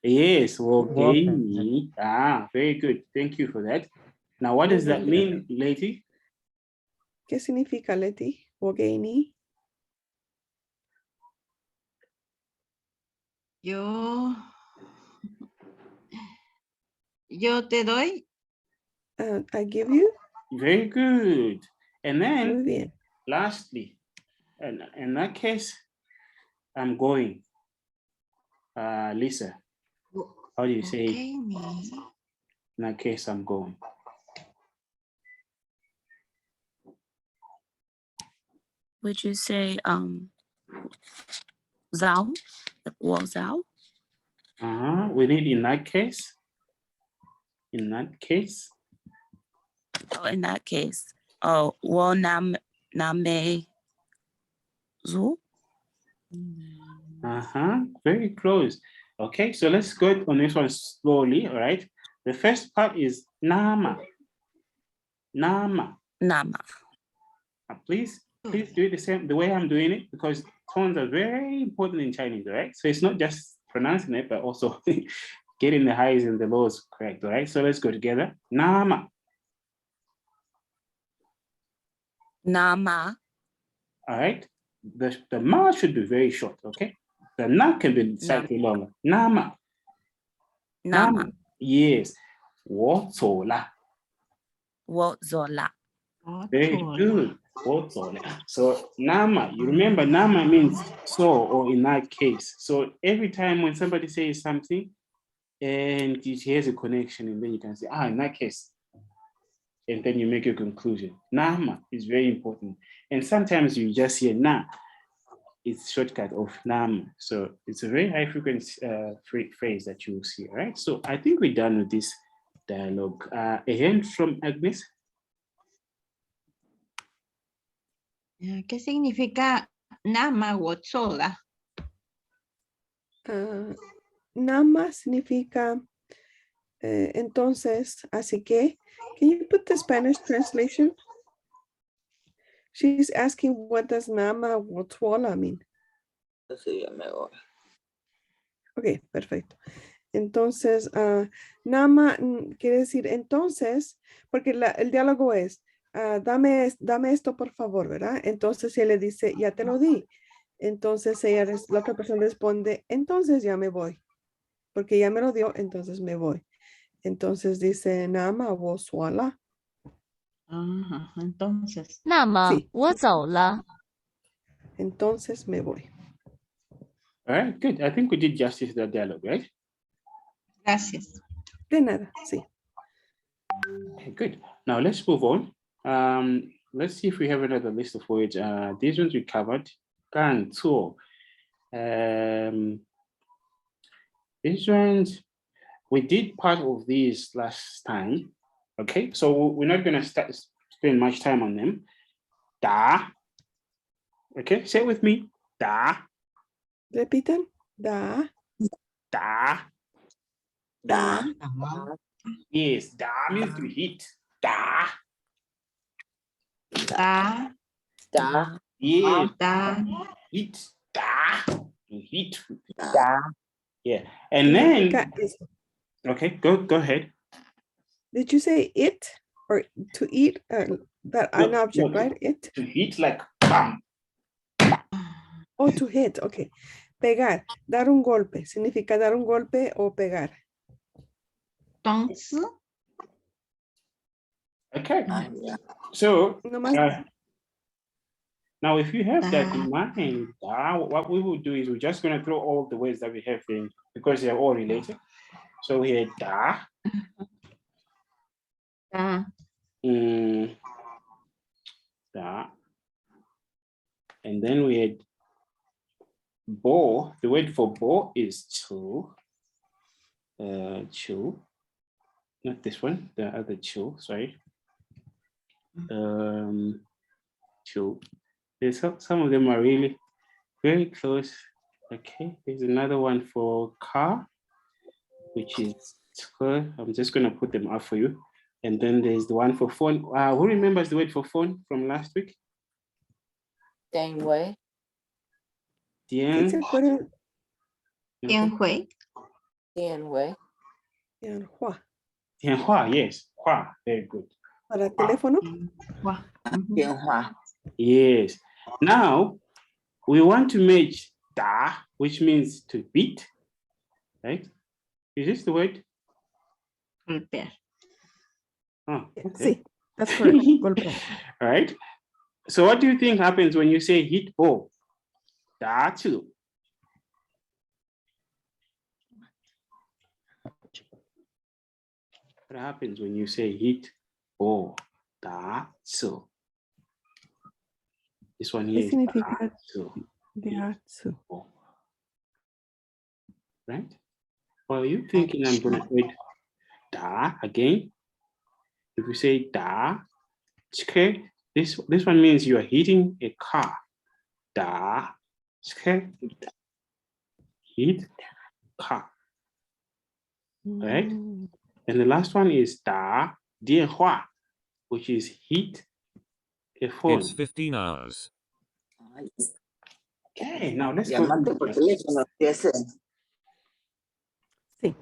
Yes. Okay. Wo. Very good. Thank you for that. Now, what does that mean, Letty? ¿Qué significa, Leti? Wogeini. Yo te doy. I give you. Very good. And then, Muy bien. lastly, and in that case, I'm going. Lisa, how do you say? In that case, I'm going. Would you say zǎo? Wo zǎo? We need in that case. In that case. Oh, in that case. Oh, wo nàme zǒule. Very close. Okay, so let's go on this one slowly. All right. The first part is nàme. Nàme. Nàme. Please do it the way I'm doing it, because tones are very important in Chinese, all right? So it's not just pronouncing it, but also getting the highs and the lows correct, all right? So let's go together. Nàme. Nàme. All right. the ma should be very short, okay? The na can be slightly longer. Nàme. Nàme. Yes. 我走了. 我走了. Very good. 我走了. So nàme, you remember nàme means so, or in that case. So every time when somebody says something and it has a connection, and then you can say, in that case, and then you make your conclusion. Nàme is very important. And sometimes you just hear na. It's shortcut of nàme. So it's a very high frequency phrase that you will see, right? So I think we're done with this dialogue. A hand from Agnes. ¿Qué significa nàme 我做了? Nàme significa entonces, así que. Can you put the Spanish translation? She's asking, what does nàme 我做了 mean? Entonces ya me voy. Ok, perfecto. Entonces, nàme quiere decir entonces, porque el diálogo es, dame esto por favor, ¿verdad? Entonces él le dice, ya te lo di. Entonces la otra persona responde, entonces ya me voy. Porque ya me lo dio, entonces me voy. Entonces dice, nàme 我说了. Entonces. 那么 Sí. 我走了。 Entonces me voy. All right, good. I think we did justice to that dialogue, right? Gracias. De nada, sí. Okay, good. Now let's move on. Let's see if we have another list of words. These ones we covered. 干错. These ones, we did part of these last time. Okay, so we're not going to spend much time on them. Da. Okay, say it with me. Da. Repiten. Da. Da. Da. Yes, da means to hit. Da. Da. Da. Yes. Da. Hit. Da. To hit. Da. Yeah. And then, Significa- okay, go ahead. Did you say it or to eat? That an No, object, no, right? It. To hit like bam. Oh, to hit. Okay. Pegar. Dar un golpe. Significa dar un golpe o pegar. 动词 Okay. So No más. now if you have that Da. in mind, what we will do is we're just going to throw all the words that we have in because they're all related. So we had da. Da. Da. And then we had bo. The word for bo is chu. Chu. Not this one, the other chu, sorry. Chu. There's some of them are really very close. Okay, there's another one for car, which is I'm just going to put them up for you. And then there's the one for phone. Who remembers the word for phone from last week? Diànhuà. Dian. Diànhuà. Diànhuà. Diànhuà. Diànhuà, yes. Hua, very good. Para teléfono. Diànhuà. Yes. Now, we want to make da, which means to beat, right? Is this the word? Golpear. Oh, okay. Sí, that's correct. Golpear. All right. So what do you think happens when you say hit ball? Dǎqiú. What happens when you say hit ball? Dǎchē. This one here ¿Qué is significa dǎchē. Right? Well, you thinking I'm gonna wait da again? If you say da, okay, this one means you are hitting a car. Da, okay, hit car. Right? And the last one is da diànhuà, which is hit a phone. It's 15 hours. Okay, now let's go. Llamarte por teléfono, ¿qué hacer? Sí.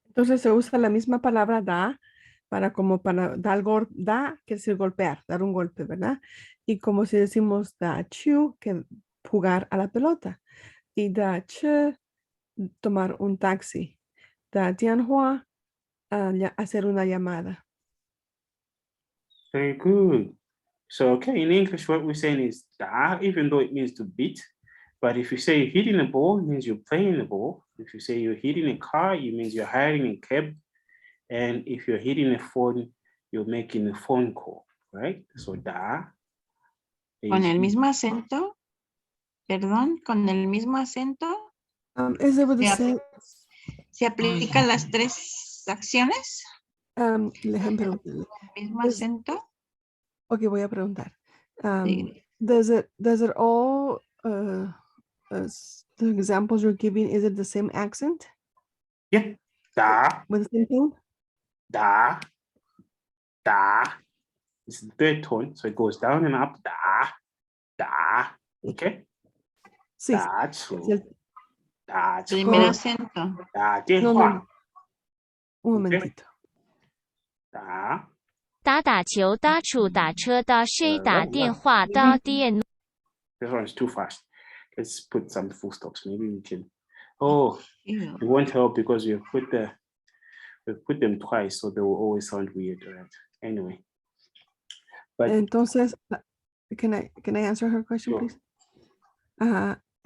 Entonces se usa la misma palabra da para dar da quiere decir golpear, dar un golpe, ¿verdad? Y como si decimos dǎqiú, que jugar a la pelota. Y dǎchē, tomar un taxi. Diànhuà, hacer una llamada. Very good. So, okay, in English, what we're saying is da, even though it means to beat. But if you say you're hitting a ball, it means you're playing the ball. If you say you're hitting a car, it means you're hiring a cab. And if you're hitting a phone, you're making a phone call, right? So da. Con el mismo acento. Perdón, con el mismo acento. Is it with the same? ¿Se aplican las tres acciones? Déjenme preguntarle. ¿El mismo acento? Ok, voy a preguntar. Sí. Does it all the examples you're giving, is it the same accent? Yeah. Da, With the same tone? da, da. It's the third tone, so it goes down and up. Da, da. Okay. Sí. Dǎchē, dǎchē, Primer acento. dǎjianhuà. Un momentito. Da. 打打球、打杵、打车、打谁、打电话、打电。 This one's too fast. Let's put some full stops. Maybe we can. Oh, it won't help because we've put them twice, so they will always sound weird, right? Anyway. But Entonces, can I answer her question, sure. please?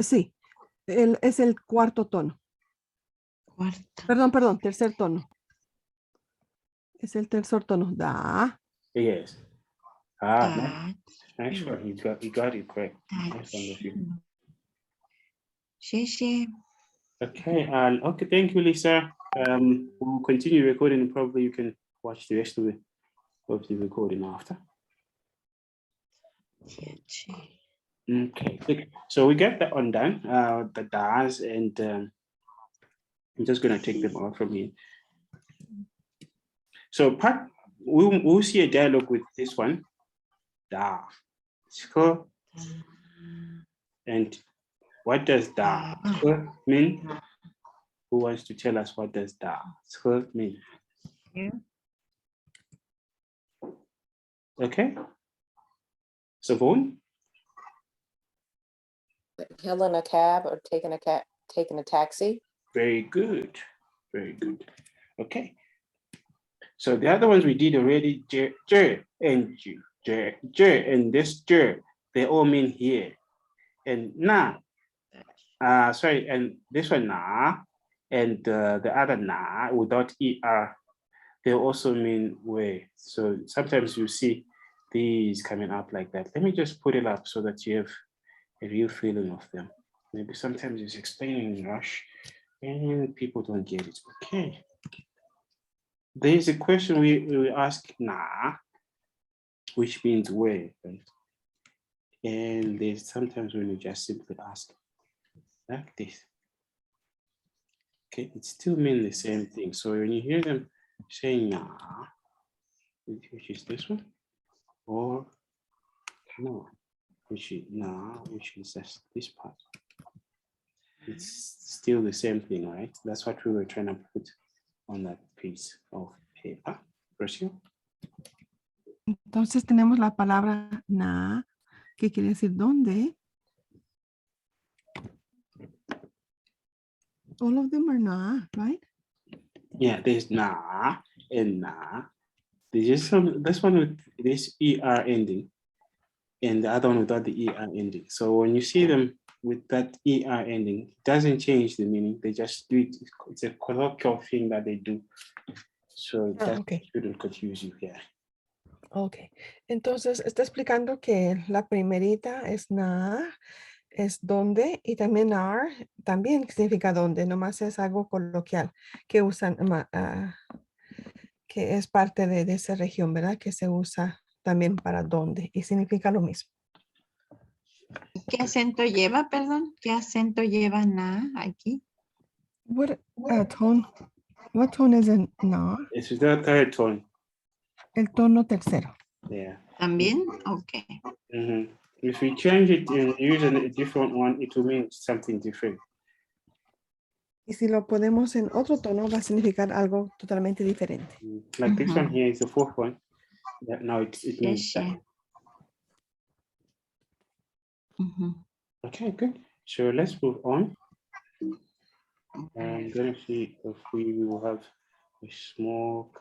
Sí. Es el cuarto tono. Perdón, tercer tono. Es el tercer tono. Da. Yes. Nice one. You got it correct. Nice one of you. Okay. Okay. Thank you, Lisa. We'll continue recording, and probably you can watch the rest of the recording after. Okay. Good. So we got that one done. The das, and I'm just gonna take them out from here. So we'll see a dialogue with this one. Da. And what does da mean? Who wants to tell us what does da mean? Yeah. Okay. So Vaughan? Hailing a cab or taking a taxi. Very good. Very good. Okay. So the other ones we did already, zhe and ju, and this zhe, they all mean here. And na, sorry, and this one na, and the other na without er, they also mean where. So sometimes you see these coming up like that. Let me just put it up so that you have a real feeling of them. Maybe sometimes it's explaining in rush and people don't get it. Okay. There's a question we ask na, which means where, right? And there's sometimes when you just simply ask like this. Okay, it still means the same thing. So when you hear them saying na, which is this one, or no, which is na, which is this part. It's still the same thing, right? That's what we were trying to put on that piece of paper. Grabación. Entonces tenemos la palabra na, que quiere decir dónde. All of them are na, right? Yeah, there's na and na. There's this one with this er ending, and the other one without the er ending. So when you see them with that er ending, it doesn't change the meaning. They just do it. It's a colloquial thing that they do. So that shouldn't confuse you here. Ok. Entonces está explicando que la primerita es na, es donde, y también ar, también significa donde, nomás es algo coloquial que usan, que es parte de esa región, ¿verdad? Que se usa también para donde y significa lo mismo. ¿Qué acento lleva, perdón? ¿Qué acento lleva na aquí? What tone is in na? It's the third tone. El tono tercero. Yeah. ¿También? Ok. Mm-hmm. If we change it and use a different one, it will mean something different. Y si lo ponemos en otro tono, va a significar algo totalmente diferente. Like this one here is the fourth one. Now it means that. Okay, good. So let's move on. I'm gonna see if we will have a small.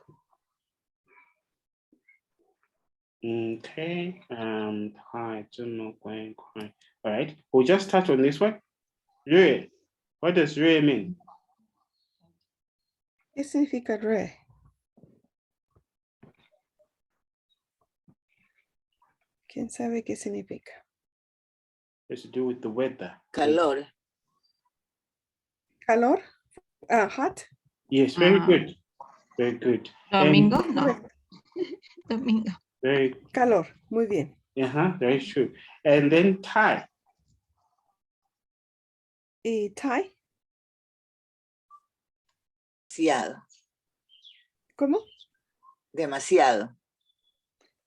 Okay, hi, don't know when. All right, we'll just touch on this one. Re. What does re mean? ¿Qué significa re? ¿Quién sabe qué significa? It's to do with the weather. Calor. ¿Calor? Hot? Yes, very good. Very good. Domingo, And- no. Domingo. Very, Calor, muy bien. very true. And then tie. ¿Y tie? Demasiado. ¿Cómo? Demasiado.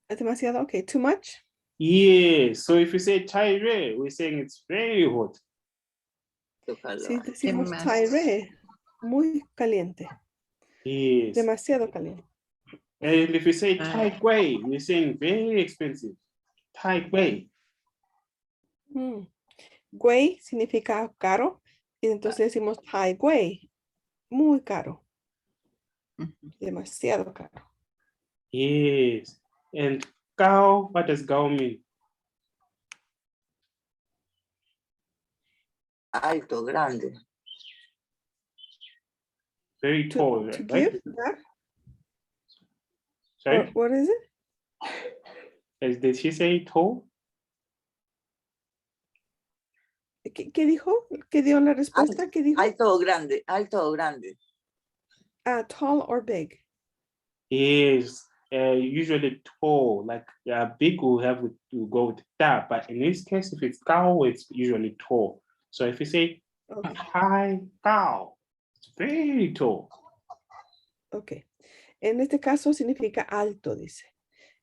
¿Es demasiado? Okay, too much? Yes. So if you say tie re, we're saying it's very hot. Sí, decimos tie re, muy caliente. Yes. Demasiado caliente. And if you say tai guai, we're saying very expensive. Tai guai. Güey significa caro, y entonces decimos tai güey, muy caro. Demasiado caro. Yes. And gao, what does gao mean? Alto, grande. Very tall, To right? give that? Sorry? What is it? Did she say tall? ¿Qué dijo? ¿Qué dio la respuesta? ¿Qué dijo? Alto o grande, alto o grande. Tall or big? Is usually tall, like big will have to go with that, but in this case, if it's gao, it's usually tall. So if you say high gao, it's very tall. Ok. En este caso significa alto, dice.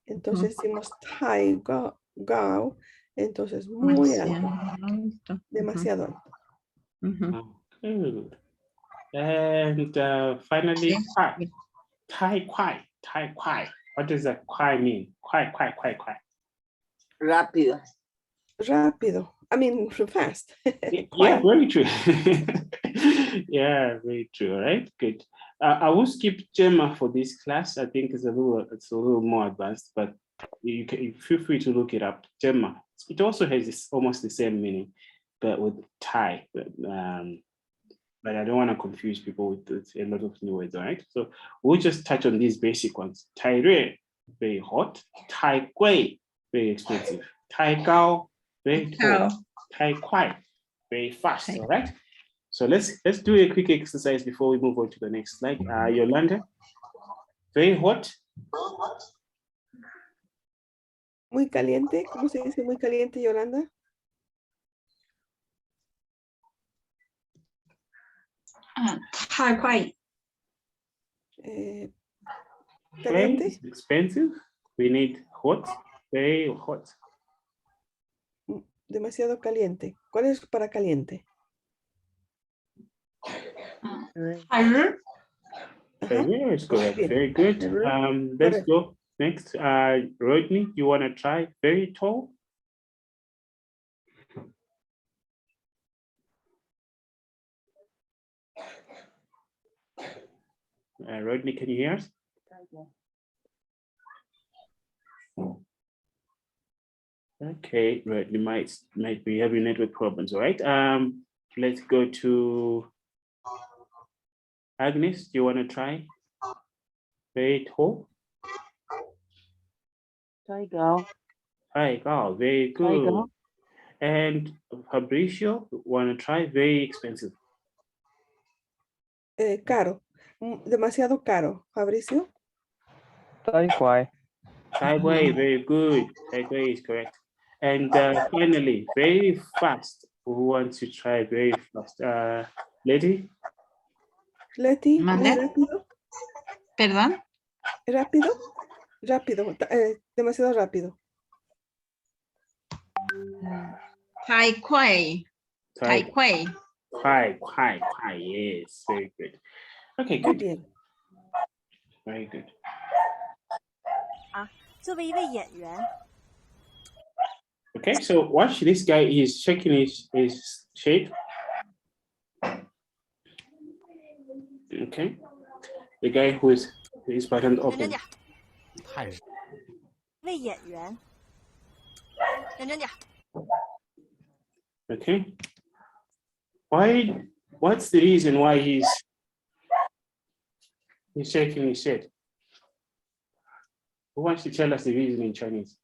Entonces decimos tai gao, entonces muy alto. Demasiado alto. Good. And finally, kwai. Tai kwai. What does that kwai mean? Kwai. Rápido. Rápido. I mean, fast. Yeah, very true. Yeah, very true. All right, good. I will skip Gemma for this class. I think it's a little more advanced, but you feel free to look it up. Gemma. It also has almost the same meaning, but with Thai. But I don't want to confuse people with a lot of new words. All right. So we'll just touch on these basic ones. Thai re, very hot. Thai guai, very expensive. Thai gao, very tall. Thai kwai, very fast. All right. So let's do a quick exercise before we move on to the next slide. Yolanda, very hot. Muy caliente. ¿Cómo se dice muy caliente, Yolanda? Thai quite. Caliente. Very expensive. We need hot, very hot. Demasiado caliente. ¿Cuál es para caliente? Yeah, it's correct. Very good. Let's go next. Rodney, you want to try very tall? Rodney, can you hear us? Okay, Rodney might be having network problems. All right. Let's go to Agnes. Do you want to try very tall? There you go. Hi, go. Very good. And Fabricio, want to try very expensive? Caro. Demasiado caro. Fabricio. Tai quai. Tai guai, very good. Tai guai is correct. And finally, very fast. Who wants to try very fast? Lady? Leti, muy ¿Mande? rápido. ¿Perdón? Rápido. Rápido. Demasiado rápido. Tai quai. Tai quai. Quai, yes, very good. Okay, Muy good. bien. Very good. 作为一位演员， Okay, so watch this guy. He's checking his shape. Okay, the guy who is his button open. 位演员，认真点。 Okay, what's the reason why he's shaking his head? Who wants to tell us the reason in Chinese?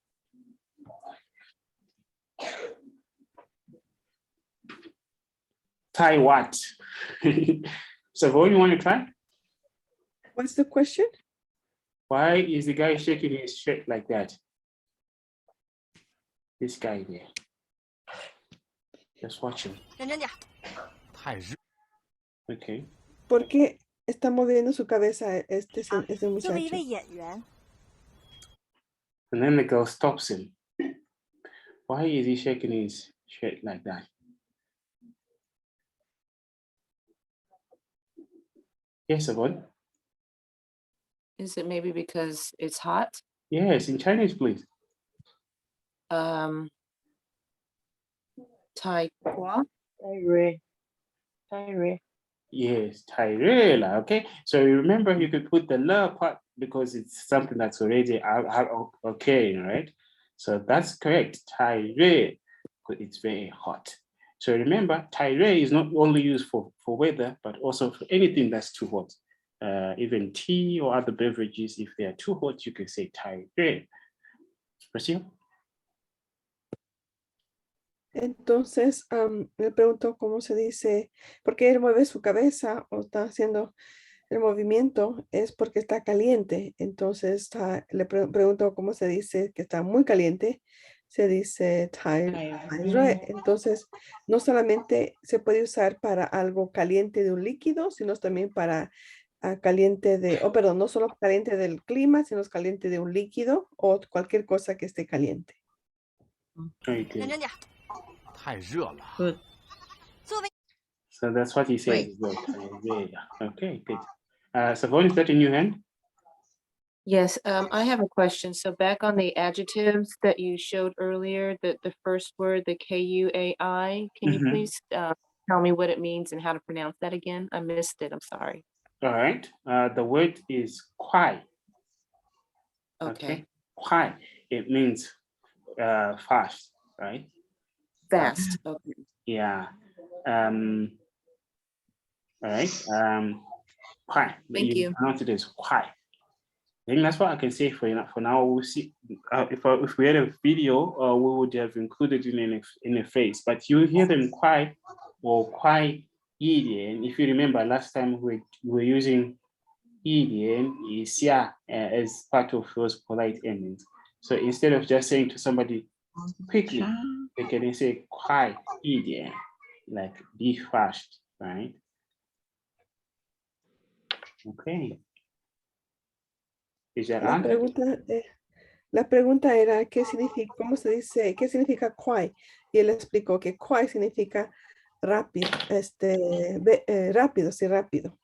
Try what? So what you want to try? What's the question? Why is the guy shaking his head like that? This guy there. Just watch him. 认真点。 Okay. ¿Por qué está moviendo su cabeza este 作为一 muchacho? 位演员， And then the girl stops him. Why is he shaking his head like that? Yes, Yvonne? Is it maybe because it's hot? Yes, in Chinese, please. Tai qua? Yes, Tyrella. Okay, so you remember you could put the la part because it's something that's already occurring, right? So that's correct. Tyrell, it's very hot. So remember, Tyrell is not only used for weather, but also for anything that's too hot. Even tea or other beverages, if they are too hot, you can say Tyrell. Proceed. Entonces, le pregunto cómo se dice, ¿por qué él mueve su cabeza o está haciendo el movimiento? Es porque está caliente. Entonces, le pregunto cómo se dice que está muy caliente. Se dice 太热. Entonces, no solamente se puede usar para algo caliente de un líquido, sino también para caliente de, perdón, no solo caliente del clima, sino caliente de un líquido o cualquier cosa que esté caliente. Very good. 认真点。 Good. 作为 So that's what he says. Okay, good. Savon, is that in your hand? Yes, I have a question. So back on the adjectives that you showed earlier, the first word, the Kuai, can you please tell me what it means and how to pronounce that again? I missed it. I'm sorry. All right. The word is kwai. Okay. Kwai. It means fast, right? Fast. Okay. Yeah. All right. Kwai. Thank you. Pronounce it as kwai. I think that's what I can say for you. For now, we'll see. If we had a video, we would have included it in a phrase. But you hear them kwai or kwai yidian. If you remember, last time we were using yidian is as part of those polite endings. So instead of just saying to somebody quickly, they can say kwai yidian, like be fast, right? Okay. Is that answer? La pregunta era qué significa, cómo se dice, qué significa kwai. Y él explicó que kwai significa rápido, rápido, sí, rápido.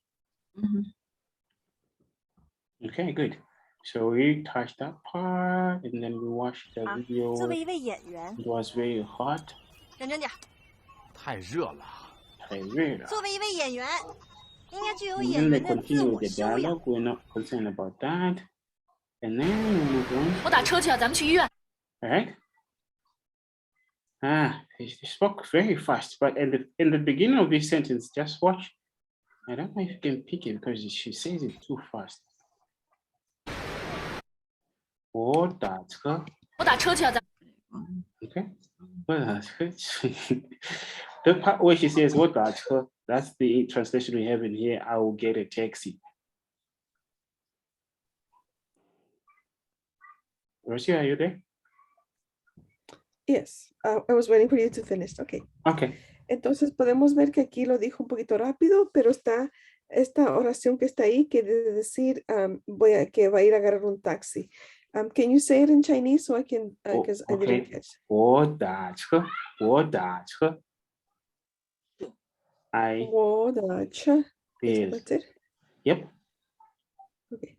Okay, good. So we touched that part and then we watched the video. 作为一位演员， It was very hot. 认真点。太热了。太热了。作为一位演员，应该具有 And 演 then they 员的自 continue 我 with the 修养。 dialogue. We're not concerned about that. And then we move on. 我打车去啊，咱们去医院。 All right. He spoke very fast, but in the beginning of this sentence, just watch. I don't know if you can pick it because she says it too fast. 我打车。我打车去啊，咱。 Okay. Well, the part where she says "我打车", that's the translation we have in here. I will get a taxi. Rosie, are you there? Yes, I was waiting for you to finish. Okay. Okay. Entonces podemos ver que aquí lo dijo un poquito rápido, pero está esta oración que está ahí que debe decir que va a ir a agarrar un taxi. Can you say it in Chinese so I can, because I didn't catch. 我打车，我打车。我打车. Yes. That's it? Yep. Okay.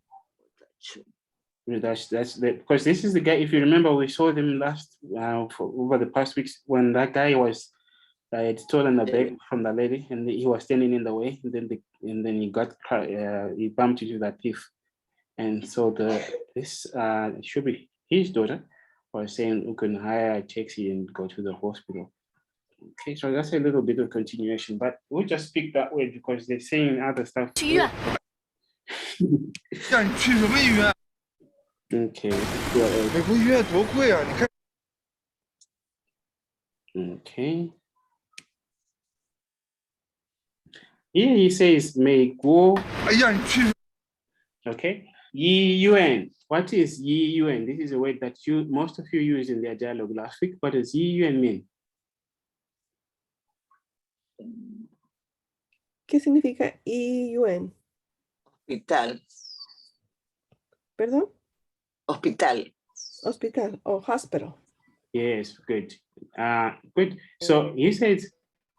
That's because this is the guy. If you remember, we saw them over the past weeks when that guy was had stolen the bag from the lady, and he was standing in the way, and then he got he bumped into that thief, and so this should be his daughter was saying we can hire a taxi and go to the hospital. Okay, so that's a little bit of continuation, but we'll just speak that way because they're saying other stuff. Okay. Okay. Here he says, "美国." Okay. Yi yuan. What is yi yuan? This is a word that most of you used in their dialogue last week. What does yi yuan mean? ¿Qué significa IUN? Hospital. ¿Perdón? Hospital. Hospital or hospital. Yes, good. Good. So he says,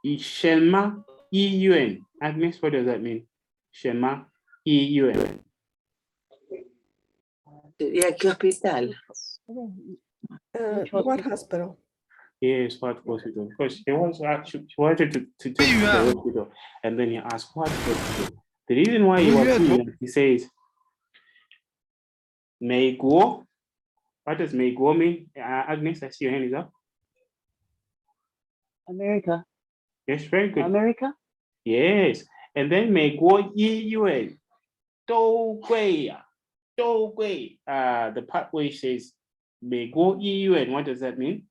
"Shema IUN." Agnes, what does that mean? Shema IUN. Sería qué hospital. What hospital? Yes, what hospital? Because he wanted to take to the hospital, and then he asked what hospital. The reason why he was doing that, he says, "美国." What does 美国 mean? Agnes, I see your hand is up. America. Yes, very good. America? Yes. And then 美国医院都贵呀，都贵. The part where it says 美国医院, what does that mean?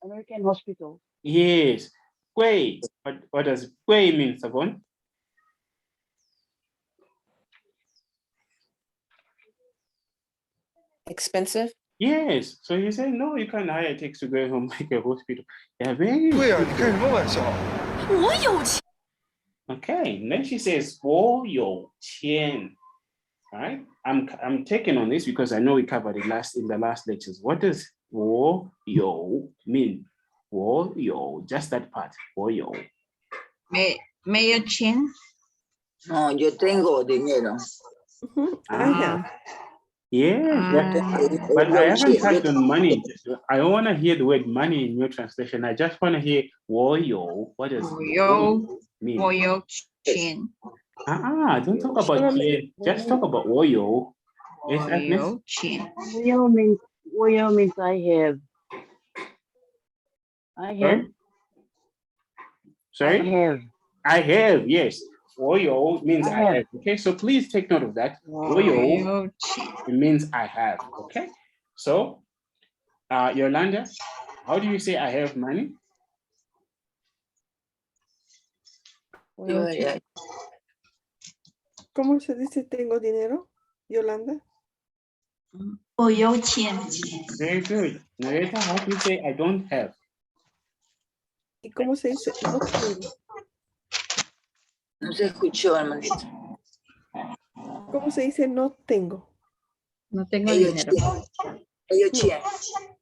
American hospital. Yes. 贵. What does 贵 mean, Savon? Expensive? Yes. So you say, no, you can't hire a taxi to go home like a hospital. Yeah, very. Okay. And then she says, 我有钱. All right. I'm taking on this because I know we covered it in the last lectures. What does 我有 mean? 我有, just that part. 我有. 没有钱. No, yo tengo dinero. I have. Yes, but I haven't touched on money. I don't want to hear the word money in your translation. I just want to hear 我有. What does 我有 mean? 我有钱. Don't talk about here. Just talk about 我有. Yes, 我 Agnes? 有钱. 我有 means I have. I have. Sorry? I have, yes. 我有 means I have. Okay, so please take note of that. 我有 it means I have. Okay, so Yolanda, how do you say I have money? ¿Cómo se dice tengo dinero, Yolanda? 我有钱. Very good. Narita, how do you say I don't have? ¿Y cómo se dice no tengo? No se escuchó, hermanito. ¿Cómo se dice no tengo? No tengo dinero.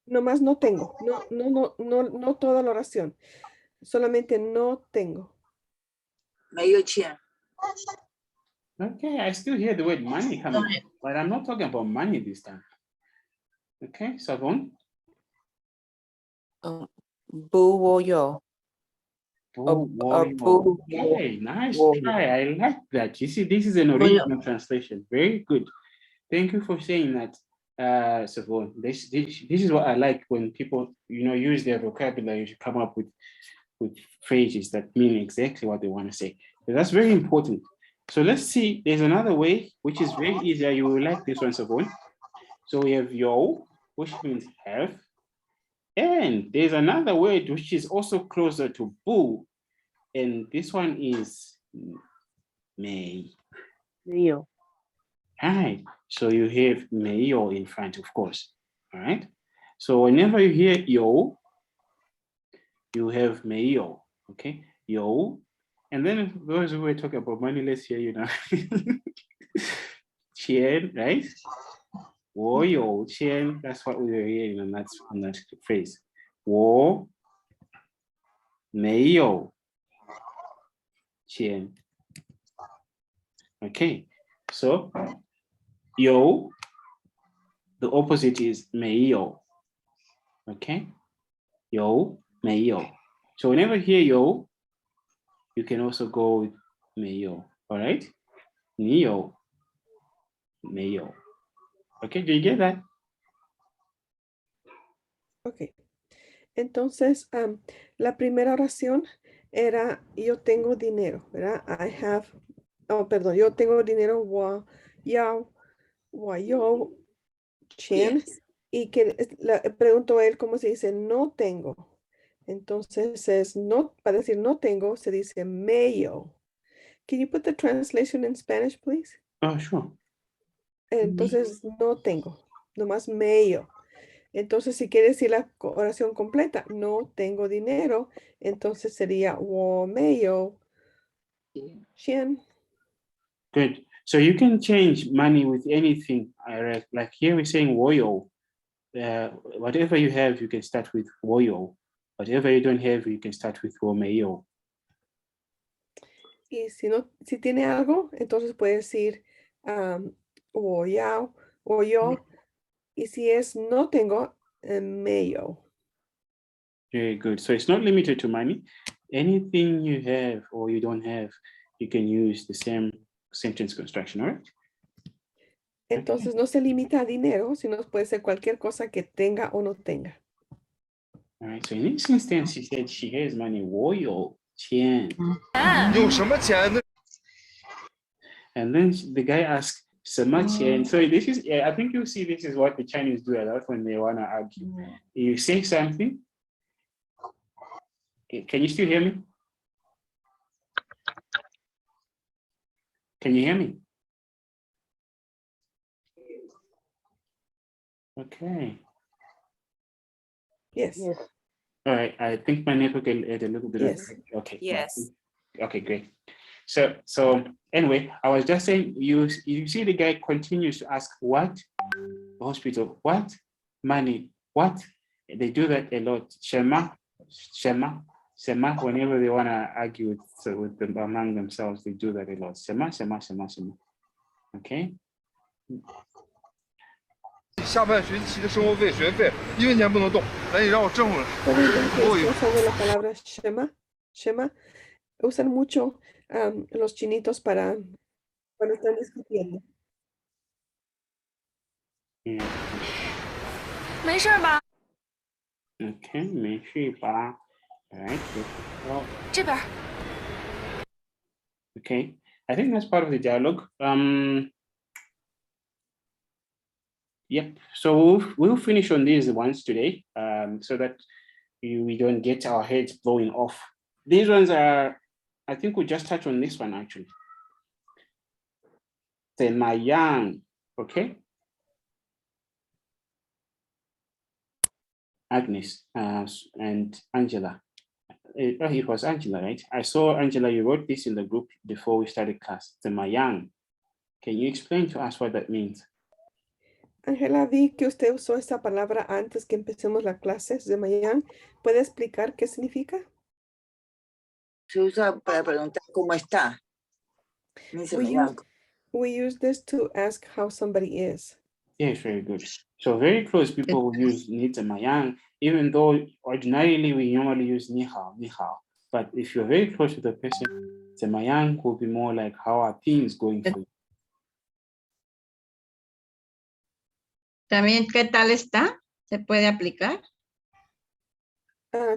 Nomás no tengo. No toda la oración. Solamente no tengo. Okay, I still hear the word money coming, but I'm not talking about money this time. Okay, Savon? 不我有. Okay, nice try. I like that. You see, this is an original translation. Very good. Thank you for saying that, Savon. This is what I like when people, use their vocabulary to come up with phrases that mean exactly what they want to say. So that's very important. So let's see. There's another way, which is very easy. You will like this one, Savon. So we have yo, which means have. And there's another word which is also closer to bu. And this one is may. Mayo. All right. So you have mayo in front, of course. All right. So whenever you hear yo, you have mayo. Okay. Yo. And then those who were talking about money, let's hear you now. Qian, right? 我有钱. That's what we were hearing on that phrase. 我没有钱. Okay. So, yo, the opposite is 没有. Okay? Yo, 没有. So whenever you hear yo, you can also go with 没有. All right? 你有没有? Okay, do you get that? Ok. Entonces, la primera oración era yo tengo dinero, ¿verdad? I have, perdón, yo tengo dinero, wa yo, chen. Y que le pregunto a él cómo se dice no tengo. Entonces es no, para decir no tengo, se dice mayo. Can you put the translation in Spanish, please? Oh, sure. Entonces no tengo, nomás mayo. Entonces, si quiere decir la oración completa, no tengo dinero, entonces sería wo mayo xian. Good. So you can change money with anything. Like here we're saying woyo. Whatever you have, you can start with woyo. Whatever you don't have, you can start with womeyo. Y si tiene algo, entonces puede decir wo yao, o yo. Y si es no tengo, mayo. Very good. So it's not limited to money. Anything you have or you don't have, you can use the same sentence construction, all right? Entonces no se limita a dinero, sino puede ser cualquier cosa que tenga o no tenga. All right, so in this instance, she said she has money, 我有钱. And then the guy asked, 什么钱? So this is, I think you'll see this is what the Chinese do a lot when they want to argue. You say something. Can you still hear me? Can you hear me? Okay. Yes. All right, I think my network had a little bit of, okay. Yes. Okay, great. So anyway, I was just saying, you see the guy continues to ask what? Hospital, what? Money, what? They do that a lot. Shema, whenever they want to argue with them among themselves, they do that a lot. Shema. Okay? 下半学期的生活费、学费，1分钱不能动，赶紧让我挣回来。 Sobre la palabra shema, usan mucho los chinitos para cuando están discutiendo. 没事吧？ Okay, 没事吧? All right. Well, 这边。 Okay, I think that's part of the dialogue. Yep, so we'll finish on these ones today, so that we don't get our heads blowing off. These ones are, I think we'll just touch on this one actually. 怎么样? Okay. Agnes and Angela. It was Angela, right? I saw Angela, you wrote this in the group before we started class. 怎么样? Can you explain to us what that means? Angela, vi que usted usó esta palabra antes que empecemos la clase de mañana. ¿Puede explicar qué significa? Se usa para preguntar cómo está. We use this to ask how somebody is. Yes, very good. So very close people will use 你怎么样, even though ordinarily we normally use 你好, but if you're very close to the person, 怎么样 will be more like how are things going for you. También, ¿qué tal está? ¿Se puede aplicar?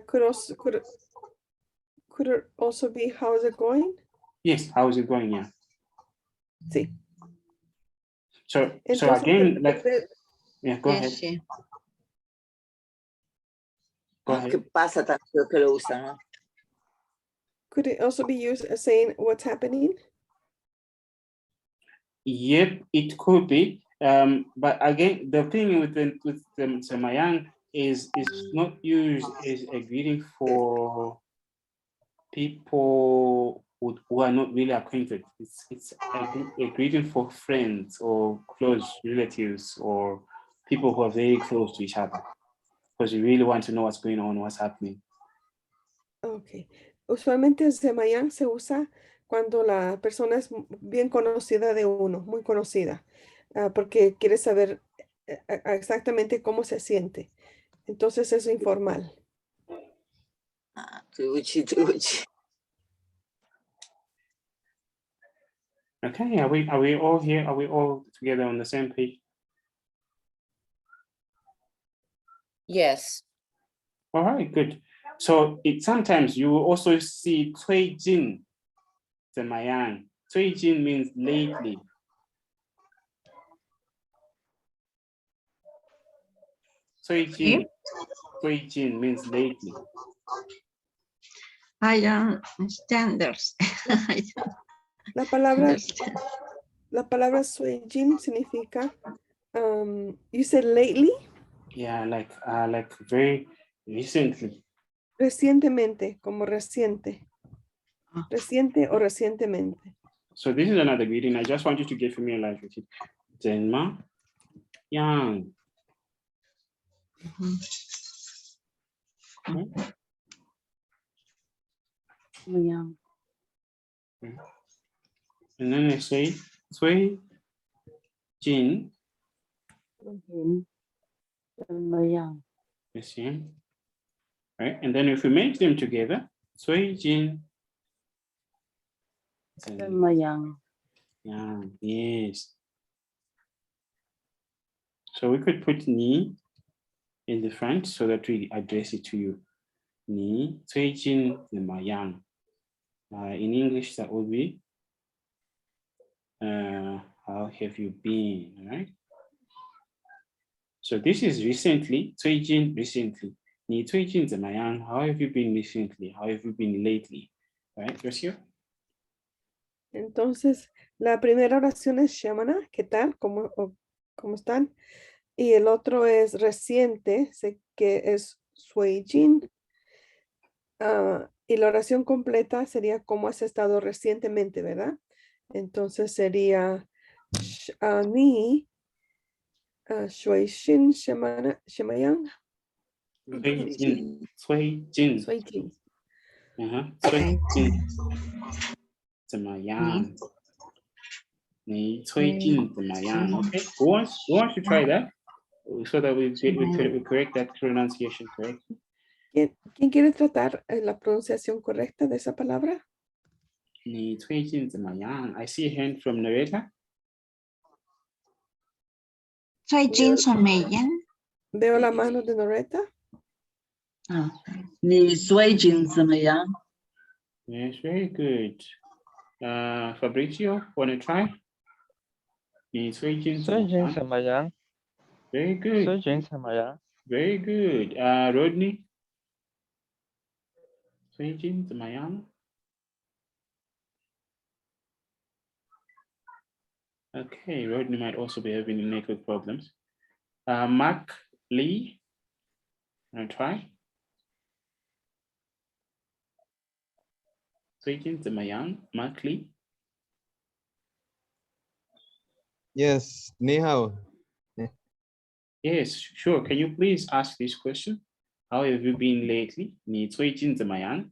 Could it also be how is it going? Yes, how is it going? Yeah. Sí. So Entonces, again, yeah, go ahead. Sí. Go ahead. ¿Qué pasa tanto que lo usan, no? Could it also be used as saying what's happening? Yep, it could be. But again, the thing with the Semayang is not used as a greeting for people who are not really acquainted. It's a greeting for friends or close relatives or people who are very close to each other, because you really want to know what's going on, what's happening. Okay. Usualmente Semayang se usa cuando la persona es bien conocida de uno, muy conocida, porque quiere saber exactamente cómo se siente. Entonces es informal. 对不起，对不起。 Okay, are we all here? Are we all together on the same page? Yes. All right, good. So sometimes you will also see 最近怎么样? 最近 means lately. 最近 means lately. I don't understand. La palabra 最近 significa, you said lately? Yeah, like very recently. Recientemente, como reciente. Reciente o recientemente. So this is another greeting. I just want you to get familiarized with it. 怎么样? And then they say 最近 the same, right? And then if we make them together, 最近 yeah, yes. So we could put 你 in the front so that we address it to you. 你最近怎么样? In English, that would be how have you been, right? So this is recently, 最近 recently. 你最近怎么样? How have you been recently? How have you been lately? Right, Rocio? Entonces, la primera oración es Semana, ¿qué tal? ¿Cómo están? Y el otro es reciente, que es 最近. Y la oración completa sería ¿cómo has estado recientemente, verdad? Entonces sería 你 最近 semana 怎么样? 最近 最近 最近怎么样? 你最近怎么样? Okay, who wants to try that so that we correct that pronunciation correctly? ¿Quién quiere tratar la pronunciación correcta de esa palabra? 你最近怎么样? I see a hand from narrator. 最近怎么样? Veo la mano de Noreta. 你最近怎么样? Yes, very good. Fabrizio, want to try? 你最近怎么样? Very good. 最近怎么样? Very good. Rodney? 最近怎么样? Okay, Rodney might also be having network problems. Mark Lee, want to try? 最近怎么样? Mark Lee? Yes, 你好. Yes, sure. Can you please ask this question? How have you been lately? 你最近怎么样?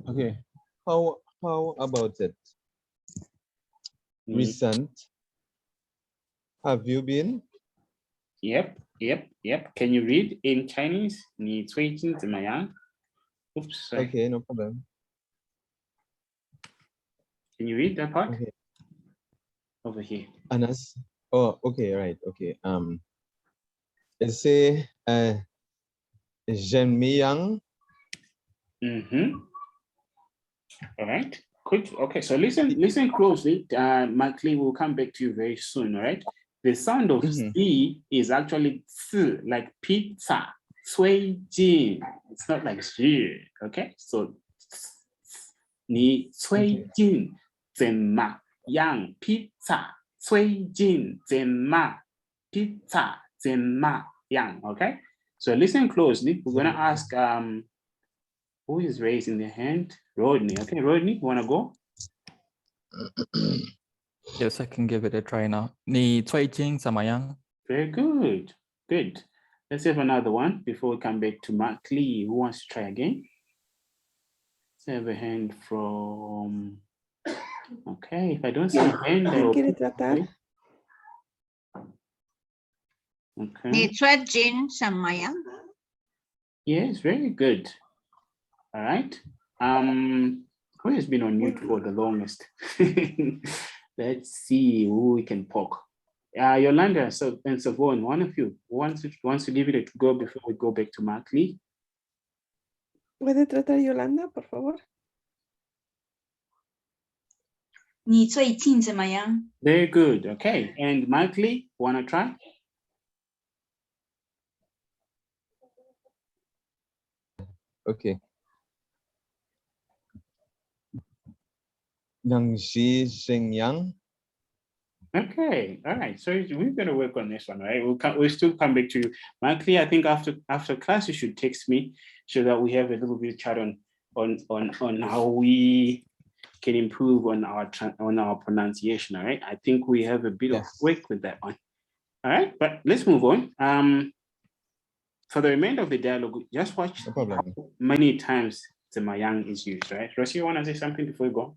Okay. How about it? Recent. Have you been? Yep. Can you read in Chinese? 你最近怎么样? Oops, sorry. Okay, no problem. Can you read that part? Okay. Over here. Anas. Oh, okay, right. Okay. It say j'aime bien. All right. Quick. Okay, so listen closely. Mark Lee will come back to you very soon. All right. The sound of C is actually C, like pizza. 最近. It's not like she. Okay. So 你最近怎么样? Pizza. 最近怎么? Pizza. 怎么样? Okay. So listen closely. We're gonna ask who is raising their hand? Rodney. Okay, Rodney, you wanna go? Yes, I can give it a try now. 你最近怎么样? Very good. Good. Let's have another one before we come back to Mark Lee. Who wants to try again? Let's have a hand from. Okay, if I don't see a hand, I will. ¿Quiere tratar? Okay. 你穿金什么呀？ Yes, very good. All right. Who has been on mute for the longest? Let's see who we can poke. Yolanda and Savon, one of you wants to give it a go before we go back to Mark Lee. ¿Puede tratar Yolanda, por favor? 你最近怎么样？ Very good. Okay. And Mark Lee, wanna try? Okay. 能是怎样？ Okay, all right. So we're going to work on this one, right? We'll still come back to you. Markley, I think after class you should text me so that we have a little bit of chat on how we can improve on our pronunciation. All right. I think we have a bit of work with that one. All right, but let's move on. For the remainder of the dialogue, just watch how many times the mayang is used, right? Rosie, you want to say something before we go?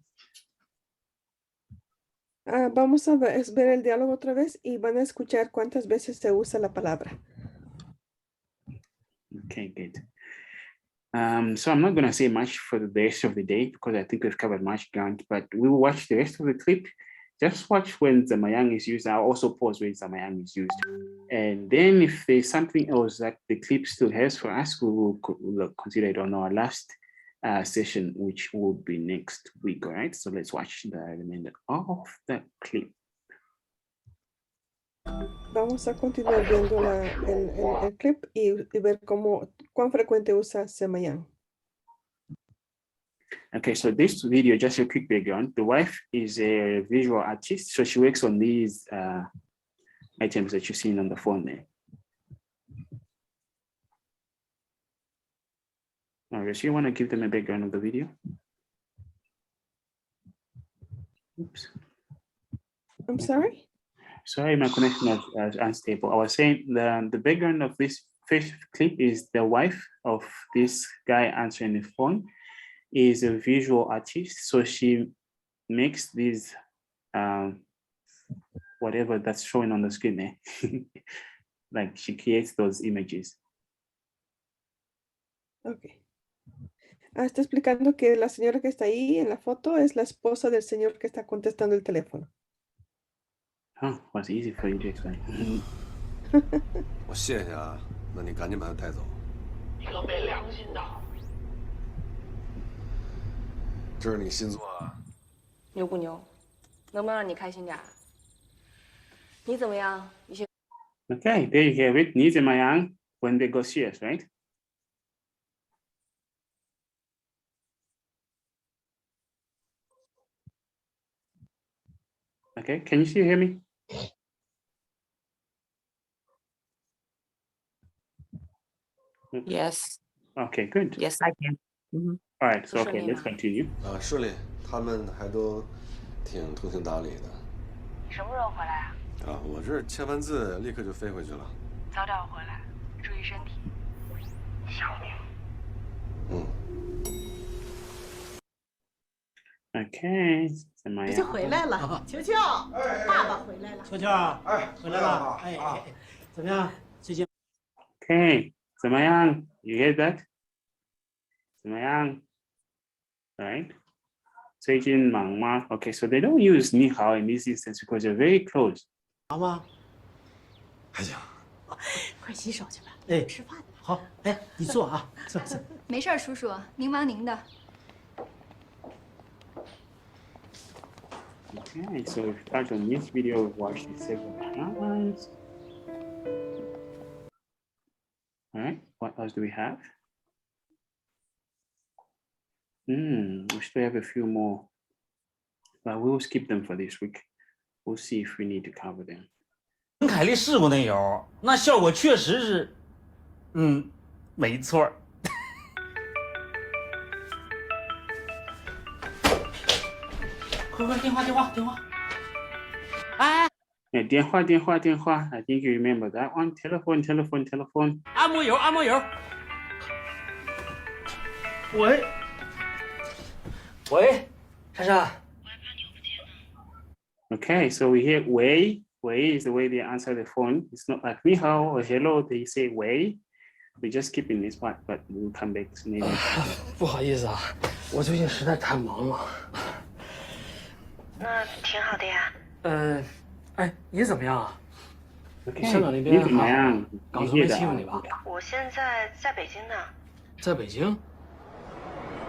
Vamos a ver el diálogo otra vez y van a escuchar cuántas veces se usa la palabra. Okay, good. So I'm not going to say much for the rest of the day because I think we've covered much ground, but we will watch the rest of the clip. Just watch when the mayang is used. I'll also pause when the mayang is used. And then if there's something else that the clip still has for us, we'll consider it on our last session, which will be next week. All right, so let's watch the remainder of the clip. Vamos a continuar viendo el clip y ver cuán frecuente usa semayang. Okay, so this video, just a quick background. The wife is a visual artist, so she works on these items that you're seeing on the phone there. All right, so you want to give them a background of the video? Oops. I'm sorry? Sorry, my connection is unstable. I was saying the background of this first clip is the wife of this guy answering the phone is a visual artist. So she makes these, whatever that's showing on the screen there. Like she creates those images. Okay. Está explicando que la señora que está ahí en la foto es la esposa del señor que está contestando el teléfono. Oh, was easy for you to explain. 我谢谢啊，那你赶紧把他带走。你个没良心的！这是你新作啊？牛不牛？能不能让你开心点？你怎么样？一些。Okay, there you have it. Ni Mayang when they go serious, right? Okay, can you still hear me? Yes. Okay, good. Yes, I can. All right, so okay, let's continue. 啊，顺利，他们还都挺通情达理的。你什么时候回来啊？啊，我这签完字立刻就飞回去了。早点回来，注意身体。想你。嗯。 Okay, 球球回来了，球球，爸爸回来了。球球，哎，回来了，哎，怎么样？最近 Okay, Mayang, you hear that? Mayang, right? 最近忙吗? Okay, so they don't use 你好 in this instance because they're very close. 忙吗？还行。快洗手去吧，哎，吃饭。好，哎，你坐啊，坐。没事儿，叔叔，您忙您的。 Okay, so if you touch on this video, we've watched it several times. All right, what else do we have? We still have a few more, but we'll skip them for this week. We'll see if we need to cover them. 凯利试过那油，那效果确实是，没错。快，电话！哎，电话 I think you remember that one. Telephone. 按摩油。喂，喂，珊珊。 Okay, so we hear 喂 is the way they answer the phone. It's not like 你好 or hello, they say 喂. We just keep in this part, but we'll come back to maybe. 不好意思啊，我最近实在太忙了。那挺好的呀。哎，你怎么样啊？ Okay, 香港那边你怎么样？港族没欺负你吧？我现在在北京呢。在北京？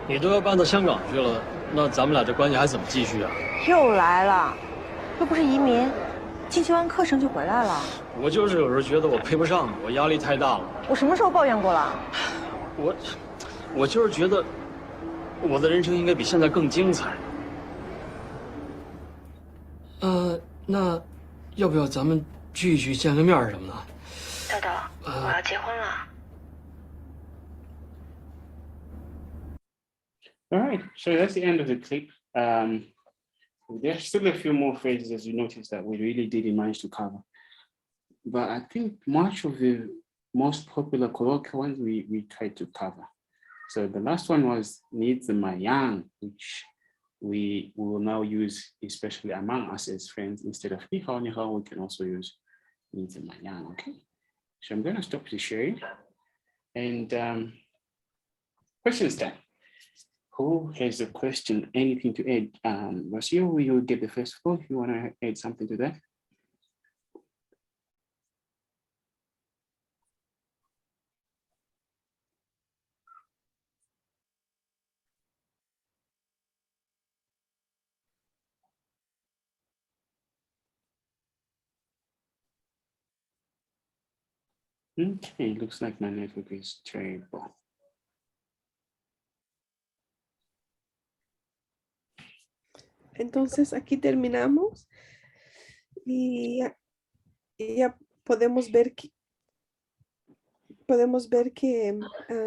你都要搬到香港去了，那咱们俩这关系还怎么继续啊？又来了，又不是移民，进修完课程就回来了。我就是有时候觉得我配不上你，我压力太大了。我什么时候抱怨过了？我就是觉得我的人生应该比现在更精彩。那要不要咱们聚一聚，见个面什么的？豆豆，我要结婚了。 All right, so that's the end of the clip. There's still a few more phrases, as you notice, that we really didn't manage to cover. But I think much of the most popular colloquial ones we tried to cover. So the last one was 你怎么样, which we will now use, especially among us as friends. Instead of 你好, we can also use 你怎么样, okay? So I'm going to stop the sharing. And questions time. Who has a question, anything to add? Rocio, will you get the first floor if you want to add something to that? Okay, looks like my network is terrible. Entonces aquí terminamos y ya podemos ver que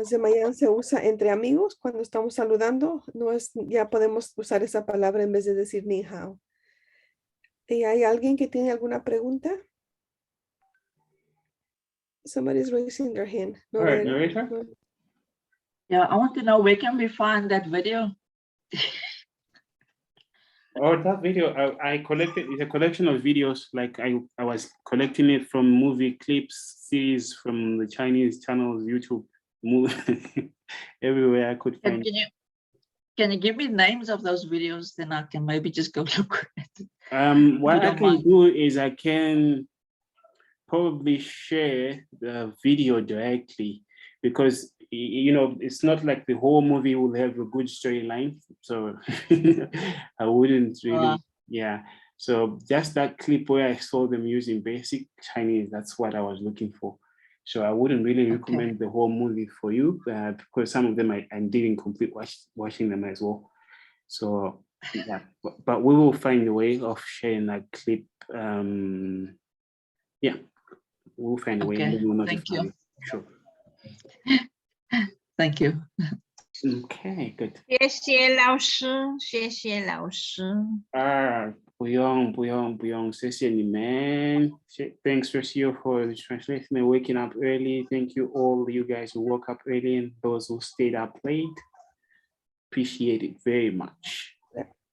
Zemayan se usa entre amigos cuando estamos saludando. Ya podemos usar esa palabra en vez de decir ni hao. ¿Y hay alguien que tiene alguna pregunta? Somebody's raising their hand. All right, narrator. Yeah, I want to know where can we find that video? Oh, that video I collected is a collection of videos. Like I was collecting it from movie clips, series from the Chinese channels, YouTube, movie, everywhere I could find. Can you give me names of those videos? Then I can maybe just go look at it. What I can do is I can probably share the video directly, because you know it's not like the whole movie will have a good storyline, so I wouldn't really yeah. So just that clip where I saw them using basic Chinese, that's what I was looking for. So I wouldn't really recommend the whole movie for you, because some of them I didn't complete watching them as well. So yeah, but we will find a way of sharing that clip. Yeah, we'll find a way. Okay, thank you. Sure. Thank you. Okay, good. 谢谢老师，谢谢老师。不用，谢谢你们。Thanks, Rocio, for the translation and waking up early. Thank you all you guys who woke up early and those who stayed up late. Appreciate it very much.